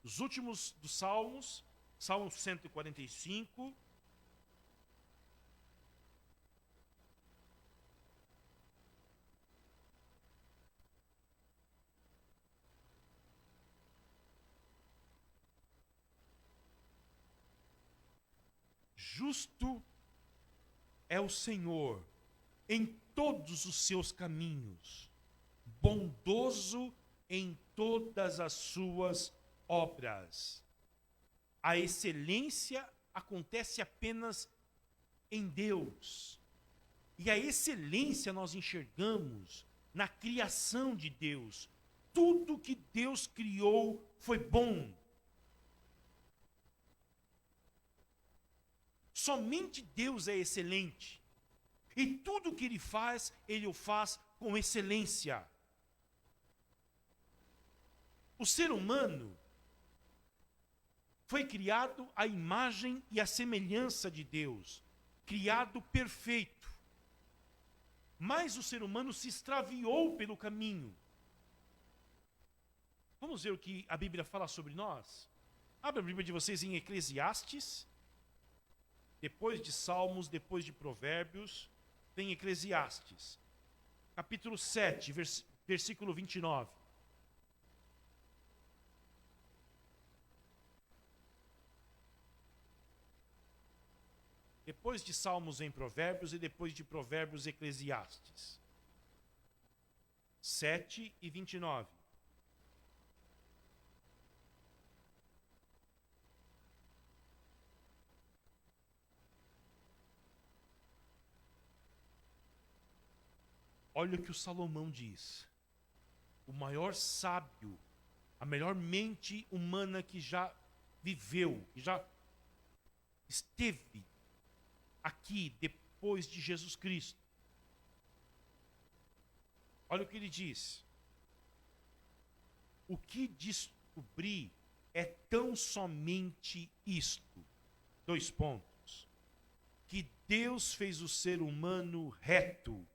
Os últimos dos Salmos, Salmo 145. justo é o Senhor em todos os seus caminhos, bondoso em todas as suas obras. A excelência acontece apenas em Deus. E a excelência nós enxergamos na criação de Deus. Tudo que Deus criou foi bom. Somente Deus é excelente. E tudo que Ele faz, Ele o faz com excelência. O ser humano foi criado à imagem e à semelhança de Deus, criado perfeito. Mas o ser humano se extraviou pelo caminho. Vamos ver o que a Bíblia fala sobre nós? Abra a Bíblia de vocês em Eclesiastes. Depois de Salmos, depois de Provérbios, tem Eclesiastes. Capítulo 7, versículo 29. Depois de Salmos vem Provérbios e depois de Provérbios Eclesiastes. 7 e 29. Olha o que o Salomão diz. O maior sábio, a melhor mente humana que já viveu, que já esteve aqui depois de Jesus Cristo. Olha o que ele diz. O que descobri é tão somente isto. 2 pontos. Que Deus fez o ser humano reto,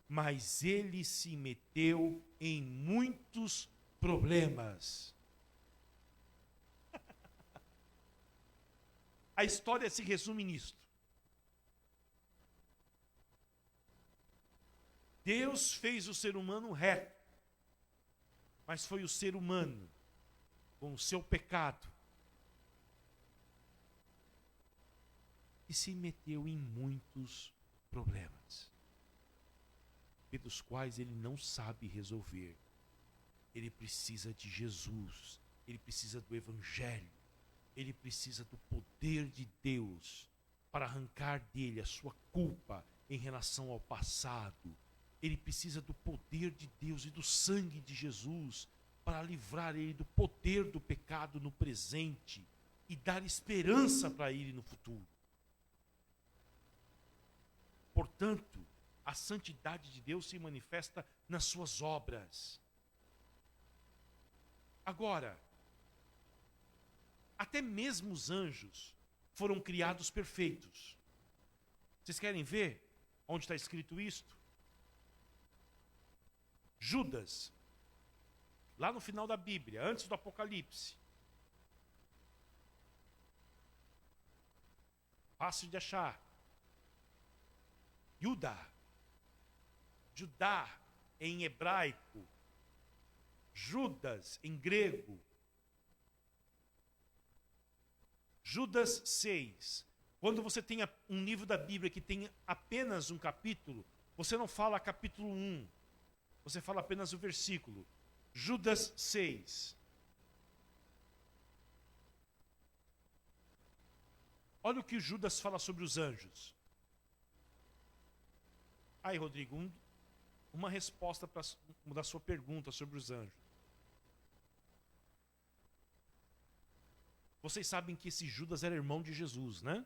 mas ele se meteu em muitos problemas. A história se resume nisto. Deus fez o ser humano reto, mas foi o ser humano, com o seu pecado, que se meteu em muitos problemas, pelos quais ele não sabe resolver. Ele precisa de Jesus, ele precisa do Evangelho, ele precisa do poder de Deus para arrancar dele a sua culpa em relação ao passado. Ele precisa do poder de Deus e do sangue de Jesus para livrar ele do poder do pecado no presente e dar esperança para ele no futuro. Portanto, a santidade de Deus se manifesta nas suas obras. Agora, até mesmo os anjos foram criados perfeitos. Vocês querem ver onde está escrito isto? Judas, lá no final da Bíblia, antes do Apocalipse. Fácil de achar. Judá em hebraico, Judas em grego. Judas 6. Quando você tem um livro da Bíblia que tem apenas um capítulo, você não fala capítulo 1. Você fala apenas o versículo. Judas 6. Olha o que Judas fala sobre os anjos. Aí, Rodrigo, uma resposta para da sua pergunta sobre os anjos. Vocês sabem que esse Judas era irmão de Jesus, né?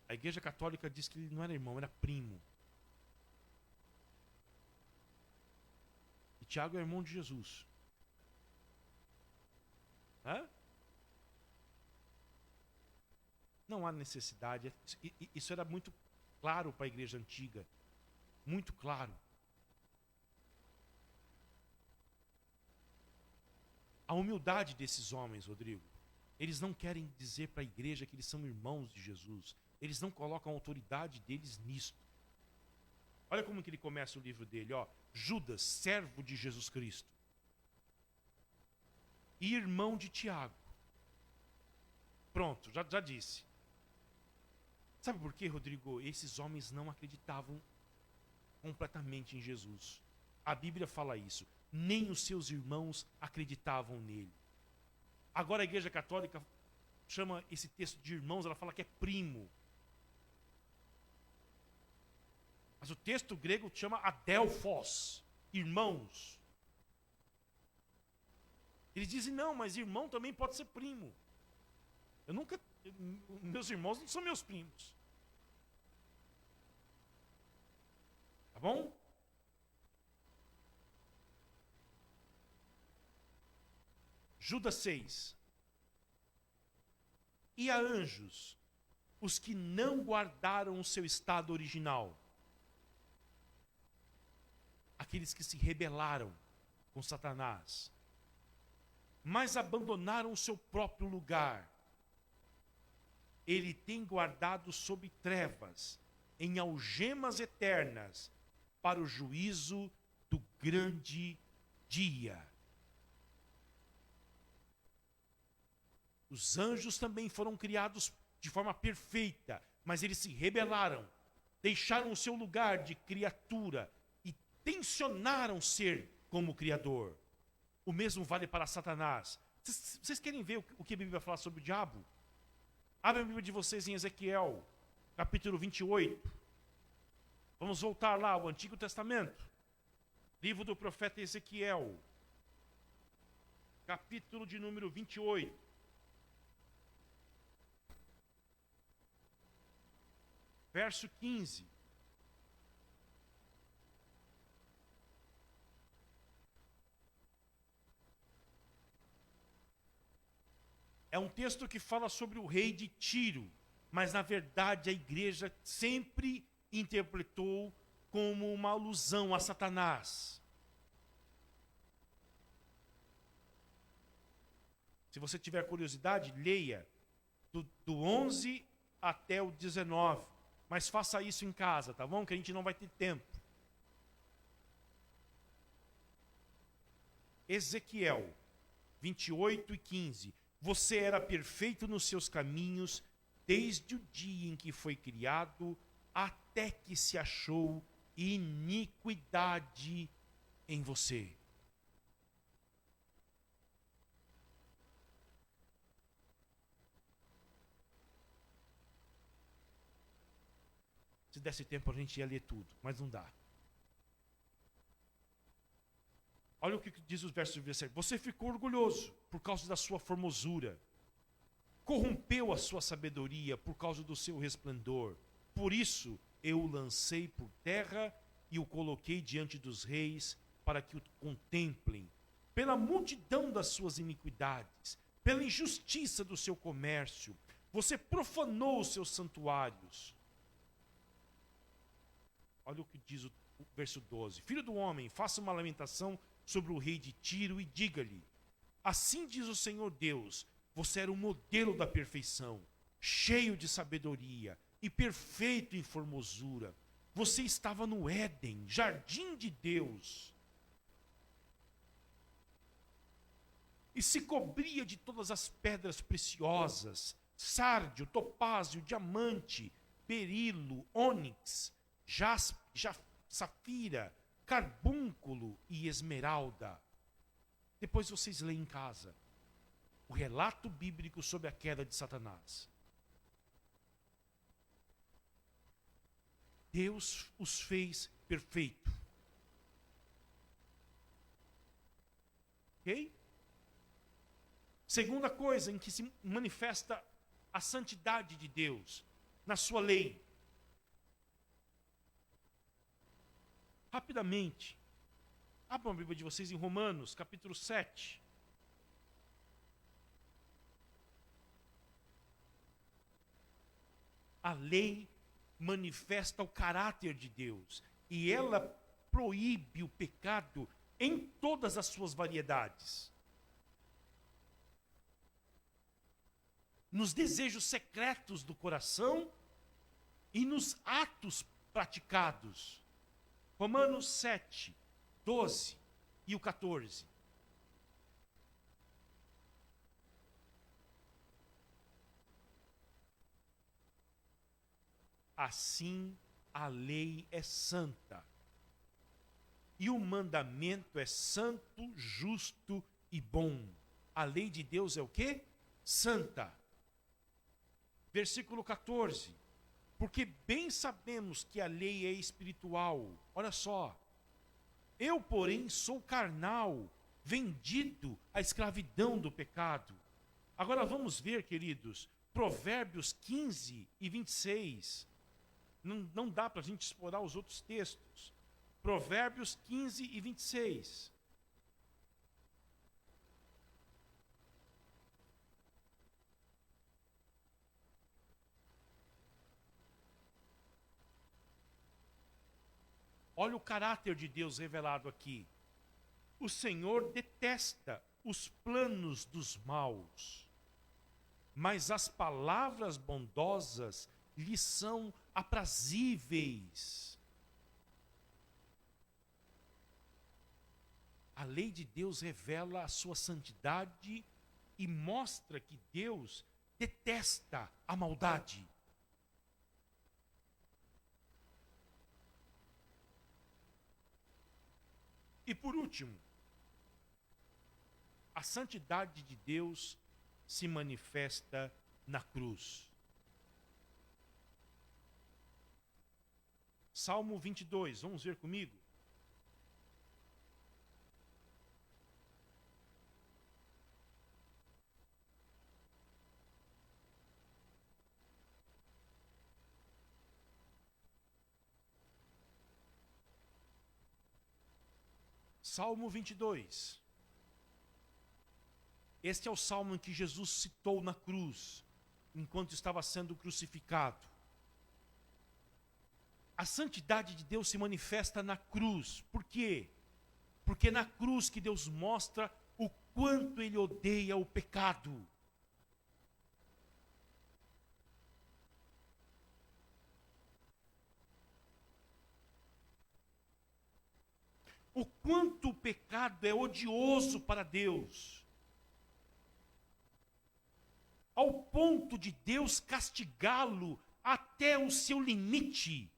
A Igreja Católica diz que ele não era irmão, era primo. E Tiago é irmão de Jesus. Hã? Não há necessidade. Isso era muito claro para a igreja antiga. Muito claro. A humildade desses homens, Rodrigo. Eles não querem dizer para a igreja que eles são irmãos de Jesus. Eles não colocam a autoridade deles nisto. Olha como que ele começa o livro dele, ó. Judas, servo de Jesus Cristo, e irmão de Tiago. Pronto, já disse. Sabe por quê, Rodrigo? Esses homens não acreditavam completamente em Jesus. A Bíblia fala isso. Nem os seus irmãos acreditavam nele. Agora a Igreja Católica chama esse texto de irmãos, ela fala que é primo. Mas o texto grego chama adelphos, irmãos. Eles dizem, não, mas irmão também pode ser primo. Meus irmãos não são meus primos. Tá bom? Judas 6. E a anjos, os que não guardaram o seu estado original. Aqueles que se rebelaram com Satanás, mas abandonaram o seu próprio lugar. Ele tem guardado sob trevas, em algemas eternas, para o juízo do grande dia. Os anjos também foram criados de forma perfeita, mas eles se rebelaram, deixaram o seu lugar de criatura e tensionaram ser como Criador. O mesmo vale para Satanás. Vocês querem ver o que a Bíblia fala sobre o diabo? Abre a Bíblia de vocês em Ezequiel, capítulo 28. Vamos voltar lá ao Antigo Testamento. Livro do profeta Ezequiel, capítulo de número 28. Verso 15. É um texto que fala sobre o rei de Tiro, mas na verdade a igreja sempre interpretou como uma alusão a Satanás. Se você tiver curiosidade, leia do 11 até o 19. Mas faça isso em casa, tá bom? Que a gente não vai ter tempo. Ezequiel 28 e 15. Você era perfeito nos seus caminhos, desde o dia em que foi criado, até que se achou iniquidade em você. Se desse tempo a gente ia ler tudo, mas não dá. Olha o que diz os versos 17. Você ficou orgulhoso por causa da sua formosura. Corrompeu a sua sabedoria por causa do seu resplendor. Por isso eu o lancei por terra e o coloquei diante dos reis para que o contemplem. Pela multidão das suas iniquidades, pela injustiça do seu comércio, você profanou os seus santuários. Olha o que diz o verso 12. Filho do homem, faça uma lamentação sobre o rei de Tiro e diga-lhe: assim diz o Senhor Deus, você era um modelo da perfeição, cheio de sabedoria e perfeito em formosura. Você estava no Éden, jardim de Deus, e se cobria de todas as pedras preciosas, sárdio, topázio, diamante, berilo, ônix, jaspe, safira, carbúnculo e esmeralda. Depois vocês leem em casa o relato bíblico sobre a queda de Satanás. Deus os fez perfeito. Ok? Segunda coisa em que se manifesta a santidade de Deus, na sua lei. Rapidamente, abram a Bíblia de vocês em Romanos, capítulo 7. A lei manifesta o caráter de Deus e ela proíbe o pecado em todas as suas variedades. Nos desejos secretos do coração e nos atos praticados. Romanos 7, 12 e o 14. Assim a lei é santa, e o mandamento é santo, justo e bom. A lei de Deus é o quê? Santa. Versículo 14. Porque bem sabemos que a lei é espiritual. Olha só. Eu, porém, sou carnal, vendido à escravidão do pecado. Agora vamos ver, queridos, Provérbios 15 e 26. Não dá para a gente explorar os outros textos. Provérbios 15 e 26. Olha o caráter de Deus revelado aqui. O Senhor detesta os planos dos maus, mas as palavras bondosas lhe são aprazíveis. A lei de Deus revela a sua santidade e mostra que Deus detesta a maldade. E por último, a santidade de Deus se manifesta na cruz. Salmo 22, vamos ver comigo? Salmo 22. Este é o salmo em que Jesus citou na cruz, enquanto estava sendo crucificado. A santidade de Deus se manifesta na cruz. Por quê? Porque é na cruz que Deus mostra o quanto Ele odeia o pecado. O quanto o pecado é odioso para Deus. Ao ponto de Deus castigá-lo até o seu limite.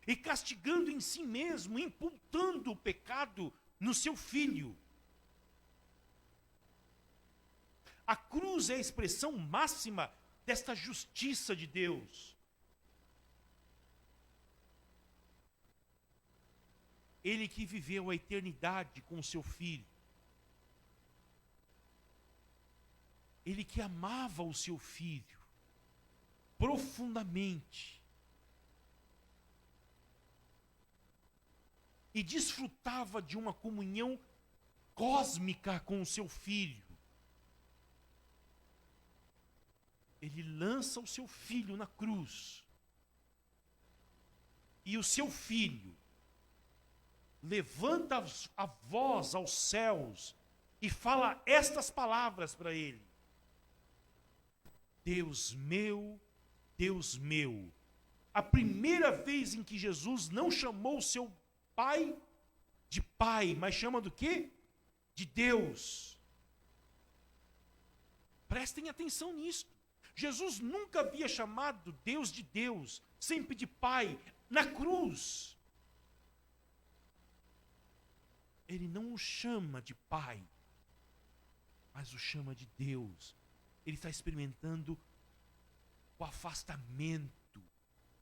E castigando em si mesmo, imputando o pecado no seu filho. A cruz é a expressão máxima desta justiça de Deus. Ele que viveu a eternidade com o seu filho. Ele que amava o seu filho profundamente. E desfrutava de uma comunhão cósmica com o seu filho. Ele lança o seu filho na cruz. E o seu filho levanta a voz aos céus e fala estas palavras para ele: Deus meu, Deus meu. A primeira vez em que Jesus não chamou seu pai de pai, mas chama do quê? De Deus. Prestem atenção nisso. Jesus nunca havia chamado Deus de Deus, sempre de pai, na cruz. Ele não o chama de pai, mas o chama de Deus. Ele está experimentando o afastamento,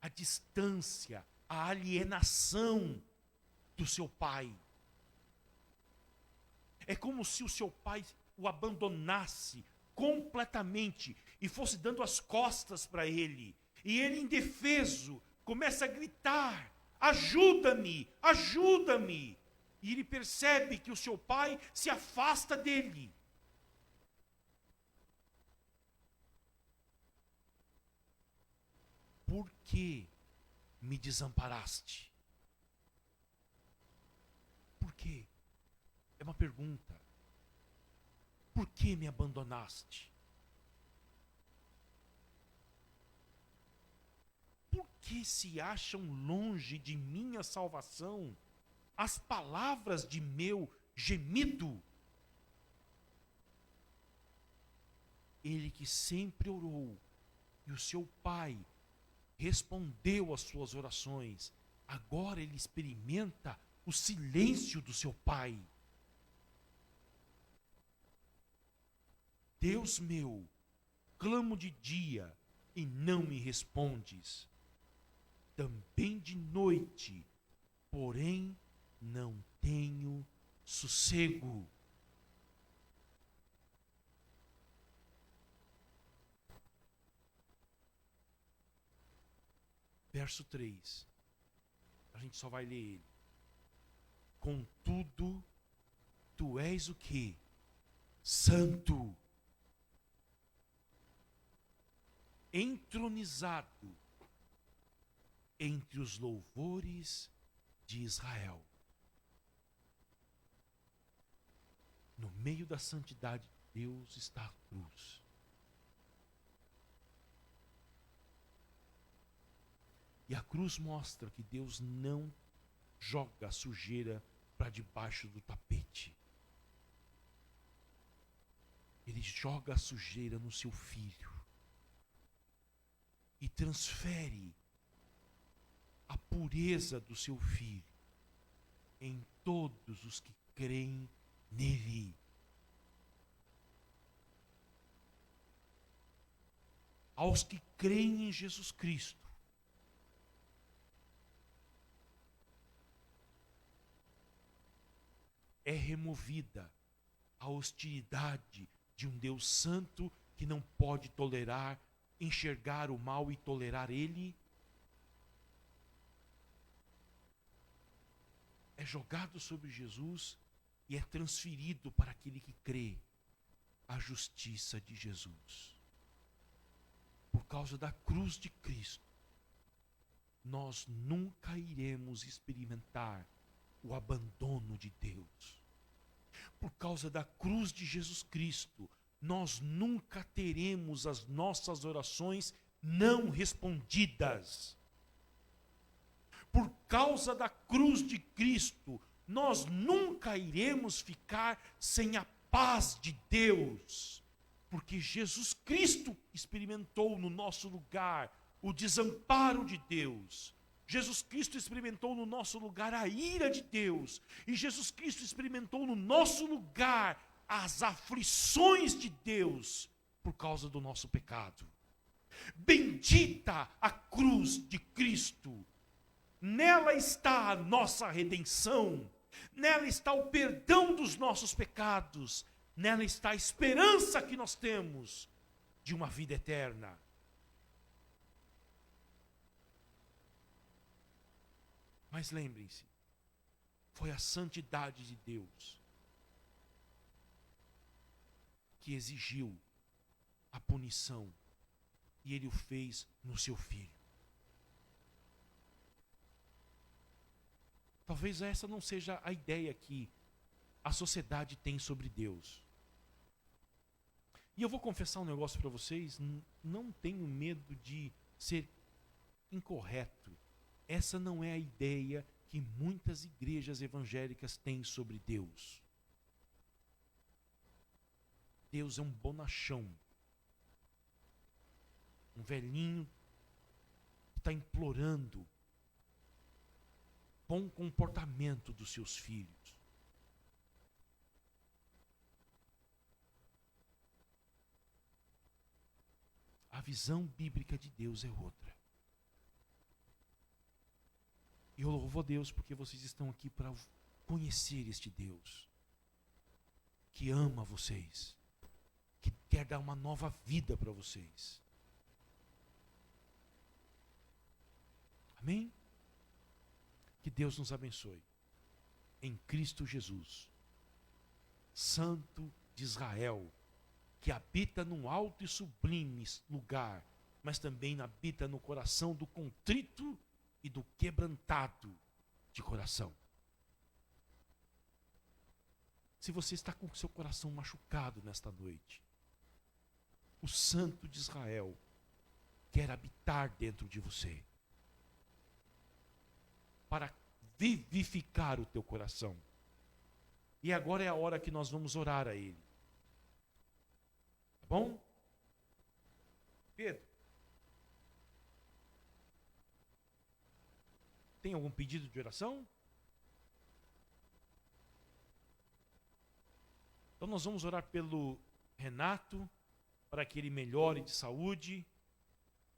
a distância, a alienação do seu pai. É como se o seu pai o abandonasse completamente e fosse dando as costas para ele. E ele, indefeso, começa a gritar: ajuda-me, ajuda-me. E ele percebe que o seu pai se afasta dele. Por que me desamparaste? Por quê? É uma pergunta. Por que me abandonaste? Por que se acham longe de minha salvação as palavras de meu gemido? Ele que sempre orou, e o seu pai respondeu às suas orações, agora ele experimenta o silêncio do seu pai. Deus meu, clamo de dia e não me respondes, também de noite, porém não tenho sossego. Verso 3, a gente só vai ler ele. Contudo, tu és o quê? Santo, entronizado entre os louvores de Israel. No meio da santidade de Deus está a cruz. E a cruz mostra que Deus não joga a sujeira para debaixo do tapete. Ele joga a sujeira no seu filho e transfere a pureza do seu filho em todos os que creem nele. Aos que creem em Jesus Cristo, é removida a hostilidade de um Deus santo que não pode tolerar, enxergar o mal e tolerar ele. É jogado sobre Jesus e é transferido para aquele que crê a justiça de Jesus. Por causa da cruz de Cristo, nós nunca iremos experimentar o abandono de Deus. Por causa da cruz de Jesus Cristo, nós nunca teremos as nossas orações não respondidas. Por causa da cruz de Cristo, nós nunca iremos ficar sem a paz de Deus, porque Jesus Cristo experimentou no nosso lugar o desamparo de Deus. Jesus Cristo experimentou no nosso lugar a ira de Deus, e Jesus Cristo experimentou no nosso lugar as aflições de Deus por causa do nosso pecado. Bendita a cruz de Cristo! Nela está a nossa redenção, nela está o perdão dos nossos pecados, nela está a esperança que nós temos de uma vida eterna. Mas lembrem-se, foi a santidade de Deus que exigiu a punição, e Ele o fez no seu Filho. Talvez essa não seja a ideia que a sociedade tem sobre Deus. E eu vou confessar um negócio para vocês, não tenho medo de ser incorreto. Essa não é a ideia que muitas igrejas evangélicas têm sobre Deus. Deus é um bonachão, um velhinho que está implorando bom comportamento dos seus filhos. A visão bíblica de Deus é outra. E eu louvo a Deus porque vocês estão aqui para conhecer este Deus que ama vocês, que quer dar uma nova vida para vocês. Amém? Que Deus nos abençoe. Em Cristo Jesus, Santo de Israel, que habita num alto e sublime lugar, mas também habita no coração do contrito e do quebrantado de coração. Se você está com o seu coração machucado nesta noite, o Santo de Israel quer habitar dentro de você. para vivificar o teu coração. E agora é a hora que nós vamos orar a Ele. Tá bom? Pedro, tem algum pedido de oração? Então nós vamos orar pelo Renato, para que ele melhore de saúde.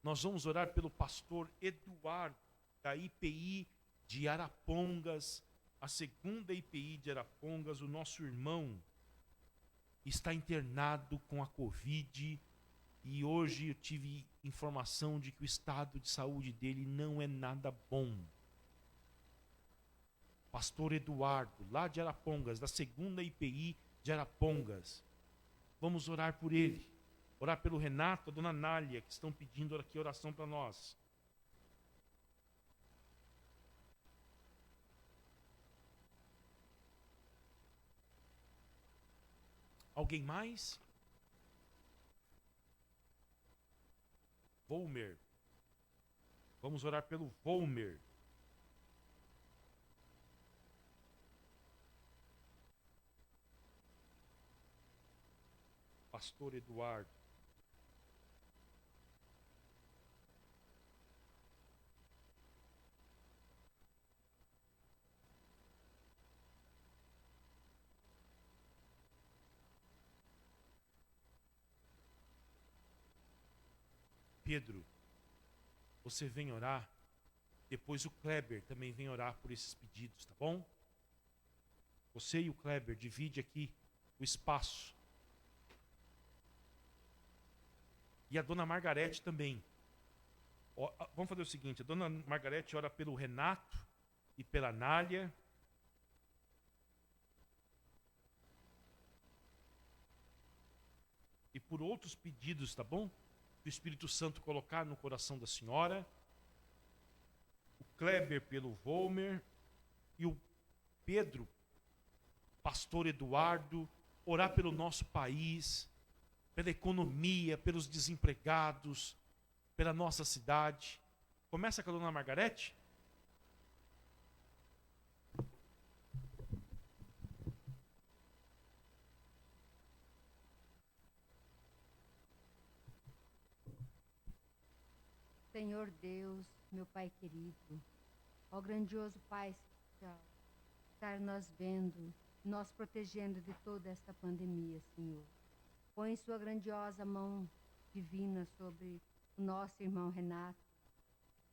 Nós vamos orar pelo pastor Eduardo, da IPI de Arapongas, a segunda IPI de Arapongas. O nosso irmão está internado com a Covid e hoje eu tive informação de que o estado de saúde dele não é nada bom. Pastor Eduardo, lá de Arapongas, da segunda IPI de Arapongas. Vamos orar por ele. Orar pelo Renato, a dona Nália, que estão pedindo aqui oração para nós. Alguém mais? Volmer. Vamos orar pelo Volmer. Pastor Eduardo. Pedro, você vem orar, depois o Kleber também vem orar por esses pedidos, tá bom? Você e o Kleber divide aqui o espaço. E a dona Margarete também. Vamos fazer o seguinte, a dona Margarete ora pelo Renato e pela Nália. E por outros pedidos, tá bom? Que o Espírito Santo colocar no coração da senhora. O Kleber pelo Volmer. E o Pedro, pastor Eduardo, orar pelo nosso país, pela economia, pelos desempregados, pela nossa cidade. Começa com a dona Margarete. Senhor Deus, meu Pai querido, ó grandioso Pai celestial, estar nós vendo, nós protegendo de toda esta pandemia, Senhor. Põe sua grandiosa mão divina sobre o nosso irmão Renato.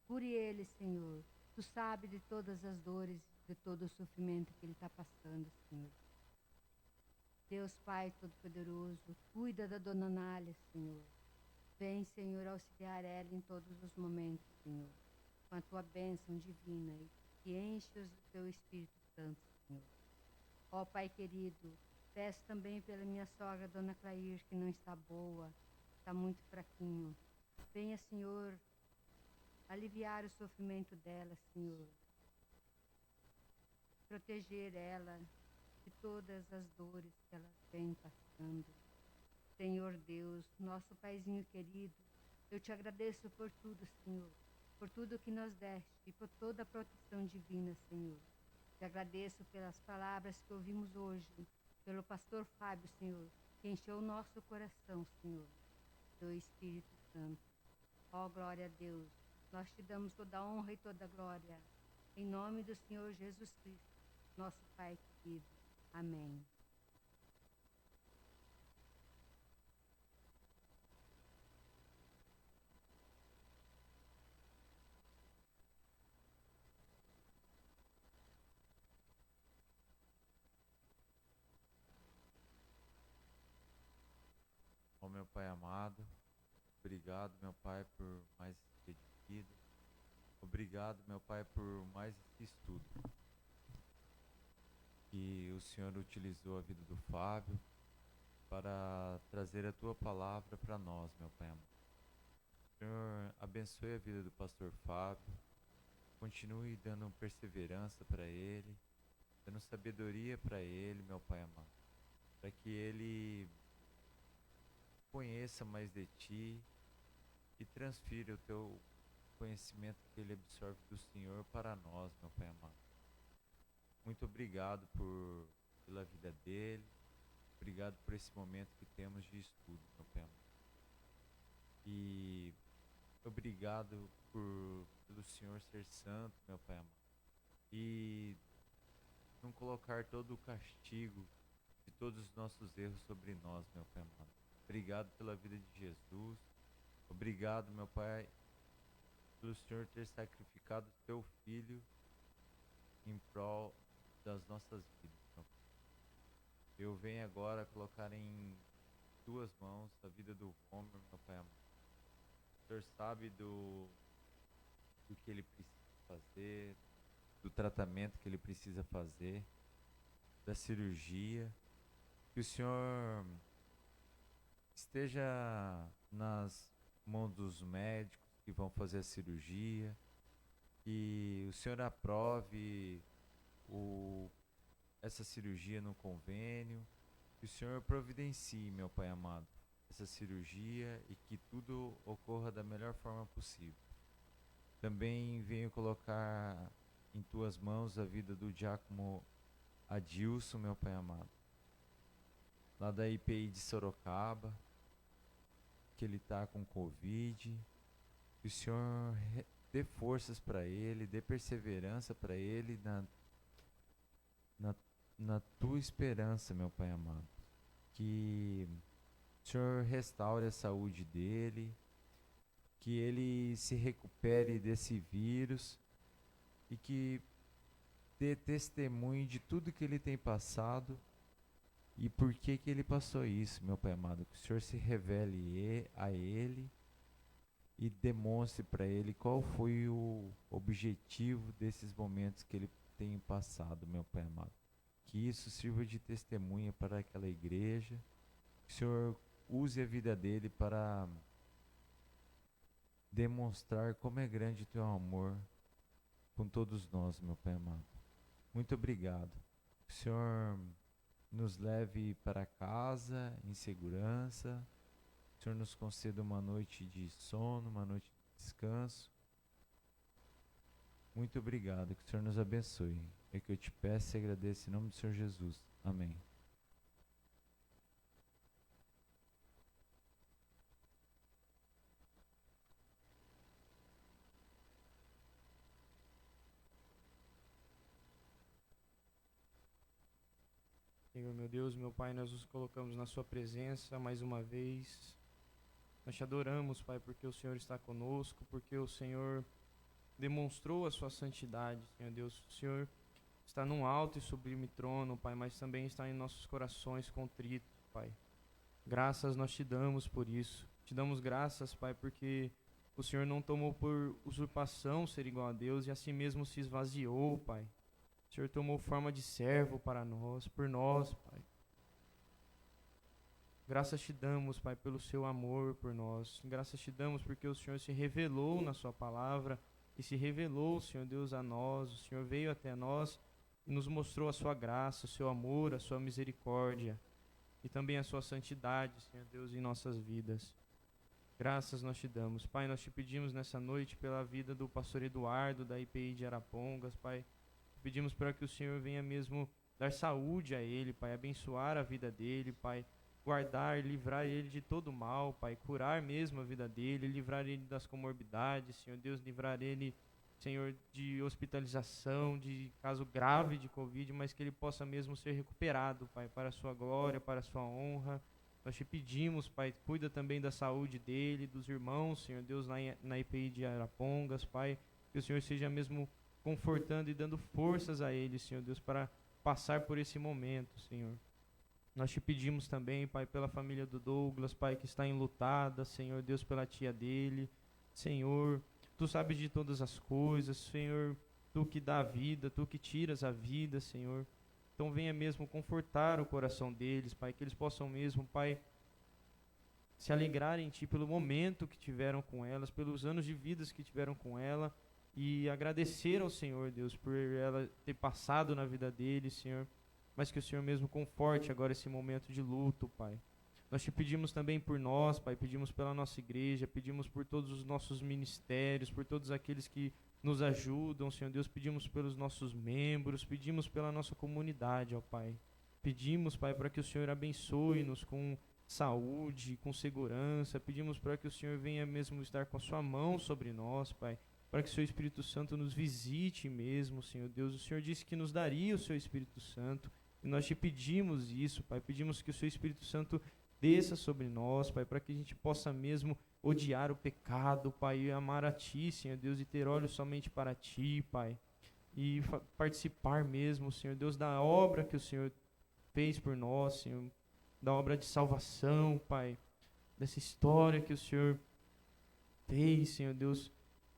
Cure ele, Senhor. Tu sabes de todas as dores, de todo o sofrimento que ele está passando, Senhor. Deus Pai Todo-Poderoso, cuida da dona Nália, Senhor. Vem, Senhor, auxiliar ela em todos os momentos, Senhor, com a tua bênção divina e enche-os do teu Espírito Santo, Senhor. Ó Pai querido, peço também pela minha sogra, Dona Clair, que não está boa, está muito fraquinho. Venha, Senhor, aliviar o sofrimento dela, Senhor. Proteger ela de todas as dores que ela vem passando. Senhor Deus, nosso Paizinho querido, eu te agradeço por tudo, Senhor, por tudo que nos deste e por toda a proteção divina, Senhor. Te agradeço pelas palavras que ouvimos hoje, pelo pastor Fábio, Senhor, que encheu o nosso coração, Senhor, do Espírito Santo. Ó, glória a Deus, nós te damos toda a honra e toda a glória, em nome do Senhor Jesus Cristo, nosso Pai querido. Amém. Ó meu Pai amado, obrigado, meu Pai, por mais esse dia de vida. Obrigado, meu Pai, por mais esse estudo que o Senhor utilizou a vida do Fábio para trazer a Tua palavra para nós, meu Pai amado. Senhor, abençoe a vida do pastor Fábio, continue dando perseverança para ele, dando sabedoria para ele, meu Pai amado, para que ele conheça mais de Ti e transfira o Teu conhecimento que ele absorve do Senhor para nós, meu Pai amado. Muito obrigado pela vida dele. Obrigado por esse momento que temos de estudo, meu Pai amado. E obrigado pelo Senhor ser santo, meu Pai amado. E não colocar todo o castigo de todos os nossos erros sobre nós, meu Pai amado. Obrigado pela vida de Jesus. Obrigado, meu Pai, pelo Senhor ter sacrificado o teu Filho em prol das nossas vidas, meu Pai. Eu venho agora colocar em tuas mãos a vida do Homer, meu Pai amado. O Senhor sabe do que ele precisa fazer, do tratamento que ele precisa fazer, da cirurgia. Que o Senhor esteja nas mãos dos médicos que vão fazer a cirurgia, que o Senhor aprove essa cirurgia no convênio, que o Senhor providencie, meu Pai amado, essa cirurgia e que tudo ocorra da melhor forma possível. Também venho colocar em tuas mãos a vida do diácono Adilson, meu Pai amado, lá da IPI de Sorocaba, que ele está com Covid. Que o Senhor dê forças para ele, dê perseverança para ele na tua esperança, meu Pai amado. Que o Senhor restaure a saúde dele, que ele se recupere desse vírus e que dê testemunho de tudo que ele tem passado e por que ele passou isso, meu Pai amado. Que o Senhor se revele a ele e demonstre para ele qual foi o objetivo desses momentos que ele tem passado, meu Pai amado. Que isso sirva de testemunha para aquela igreja. Que o Senhor use a vida dele para demonstrar como é grande o teu amor com todos nós, meu Pai amado. Muito obrigado. Que o Senhor nos leve para casa em segurança. Que o Senhor nos conceda uma noite de sono, uma noite de descanso. Muito obrigado. Que o Senhor nos abençoe. É que eu te peço e agradeço em nome do Senhor Jesus. Amém. Senhor, meu Deus, meu Pai, nós nos colocamos na Sua presença mais uma vez. Nós te adoramos, Pai, porque o Senhor está conosco, porque o Senhor demonstrou a Sua santidade, Senhor Deus. O Senhor está num alto e sublime trono, Pai, mas também está em nossos corações contritos, Pai. Graças nós te damos por isso. Te damos graças, Pai, porque o Senhor não tomou por usurpação ser igual a Deus e a si mesmo se esvaziou, Pai. O Senhor tomou forma de servo para nós, por nós, Pai. Graças te damos, Pai, pelo seu amor por nós. Graças te damos porque o Senhor se revelou na sua palavra e se revelou, Senhor Deus, a nós. O Senhor veio até nós e nos mostrou a sua graça, o seu amor, a sua misericórdia e também a sua santidade, Senhor Deus, em nossas vidas. Graças nós te damos. Pai, nós te pedimos nessa noite pela vida do pastor Eduardo, da IPI de Arapongas, Pai. Pedimos para que o Senhor venha mesmo dar saúde a ele, Pai, abençoar a vida dele, Pai, guardar, livrar ele de todo mal, Pai, curar mesmo a vida dele, livrar ele das comorbidades, Senhor Deus, livrar ele, Senhor, de hospitalização, de caso grave de Covid, mas que ele possa mesmo ser recuperado, Pai, para a sua glória, para a sua honra. Nós te pedimos, Pai, cuida também da saúde dele, dos irmãos, Senhor Deus, na IPI de Arapongas, Pai, que o Senhor seja mesmo confortando e dando forças a ele, Senhor Deus, para passar por esse momento, Senhor. Nós te pedimos também, Pai, pela família do Douglas, Pai, que está enlutada, Senhor Deus, pela tia dele. Senhor, Tu sabes de todas as coisas, Senhor, Tu que dá a vida, Tu que tiras a vida, Senhor. Então venha mesmo confortar o coração deles, Pai, que eles possam mesmo, Pai, se alegrar em Ti pelo momento que tiveram com elas, pelos anos de vidas que tiveram com ela, e agradecer ao Senhor, Deus, por ela ter passado na vida deles, Senhor, mas que o Senhor mesmo conforte agora esse momento de luto, Pai. Nós te pedimos também por nós, Pai, pedimos pela nossa igreja, pedimos por todos os nossos ministérios, por todos aqueles que nos ajudam, Senhor Deus, pedimos pelos nossos membros, pedimos pela nossa comunidade, ó Pai. Pedimos, Pai, para que o Senhor abençoe-nos com saúde, com segurança, pedimos para que o Senhor venha mesmo estar com a sua mão sobre nós, Pai, para que o seu Espírito Santo nos visite mesmo, Senhor Deus. O Senhor disse que nos daria o seu Espírito Santo, e nós te pedimos isso, Pai, pedimos que o seu Espírito Santo desça sobre nós, Pai, para que a gente possa mesmo odiar o pecado, Pai, e amar a Ti, Senhor Deus, e ter olhos somente para Ti, Pai, e participar mesmo, Senhor Deus, da obra que o Senhor fez por nós, Senhor, da obra de salvação, Pai, dessa história que o Senhor fez, Senhor Deus,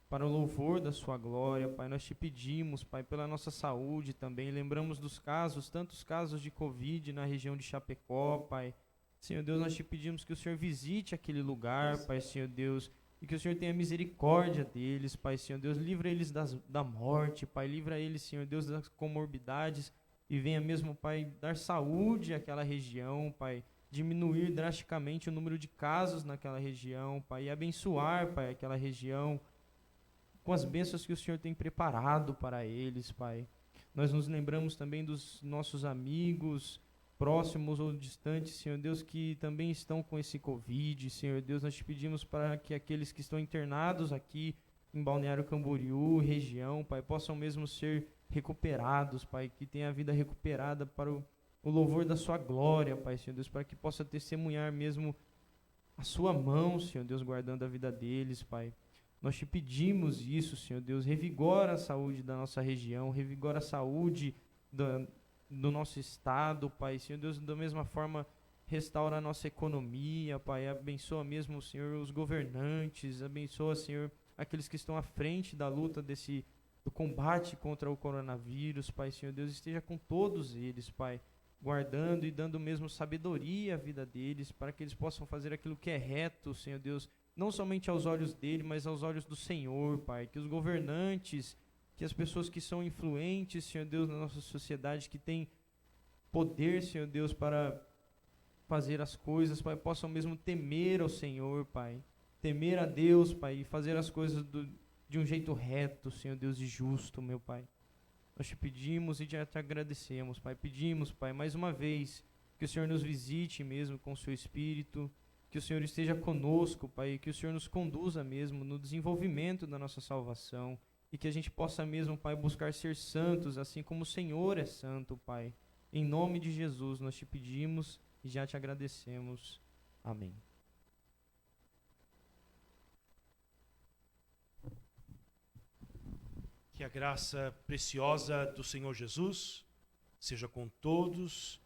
para o louvor da sua glória, Pai. Nós te pedimos, Pai, pela nossa saúde também, lembramos dos casos, tantos casos de Covid na região de Chapecó, Pai. Senhor Deus, nós te pedimos que o Senhor visite aquele lugar, Pai, Senhor Deus, e que o Senhor tenha misericórdia deles, Pai, Senhor Deus, livra eles da morte, Pai, livra eles, Senhor Deus, das comorbidades, e venha mesmo, Pai, dar saúde àquela região, Pai, diminuir drasticamente o número de casos naquela região, Pai, e abençoar, Pai, aquela região com as bênçãos que o Senhor tem preparado para eles, Pai. Nós nos lembramos também dos nossos amigos próximos ou distantes, Senhor Deus, que também estão com esse Covid, Senhor Deus, nós te pedimos para que aqueles que estão internados aqui em Balneário Camboriú, região, Pai, possam mesmo ser recuperados, Pai, que tenha a vida recuperada para o louvor da sua glória, Pai, Senhor Deus, para que possa testemunhar mesmo a sua mão, Senhor Deus, guardando a vida deles, Pai. Nós te pedimos isso, Senhor Deus, revigora a saúde da nossa região, revigora a saúde do nosso estado, Pai. Senhor Deus, da mesma forma, restaura a nossa economia, Pai. Abençoa mesmo, Senhor, os governantes, abençoa, Senhor, aqueles que estão à frente da luta do combate contra o coronavírus, Pai. Senhor Deus, esteja com todos eles, Pai, guardando e dando mesmo sabedoria à vida deles, para que eles possam fazer aquilo que é reto, Senhor Deus, não somente aos olhos dele, mas aos olhos do Senhor, Pai. Que os governantes, que as pessoas que são influentes, Senhor Deus, na nossa sociedade, que têm poder, Senhor Deus, para fazer as coisas, Pai, possam mesmo temer ao Senhor, Pai. Temer a Deus, Pai, e fazer as coisas de um jeito reto, Senhor Deus, e justo, meu Pai. Nós te pedimos e já te agradecemos, Pai. Pedimos, Pai, mais uma vez, que o Senhor nos visite mesmo com o seu Espírito, que o Senhor esteja conosco, Pai, que o Senhor nos conduza mesmo no desenvolvimento da nossa salvação e que a gente possa mesmo, Pai, buscar ser santos, assim como o Senhor é santo, Pai. Em nome de Jesus nós te pedimos e já te agradecemos. Amém. Que a graça preciosa do Senhor Jesus seja com todos,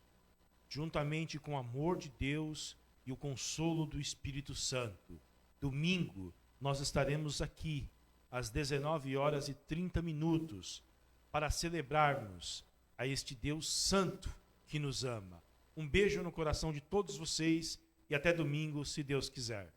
juntamente com o amor de Deus e o consolo do Espírito Santo. Domingo, nós estaremos aqui às 19h30 para celebrarmos a este Deus Santo que nos ama. Um beijo no coração de todos vocês e até domingo, se Deus quiser.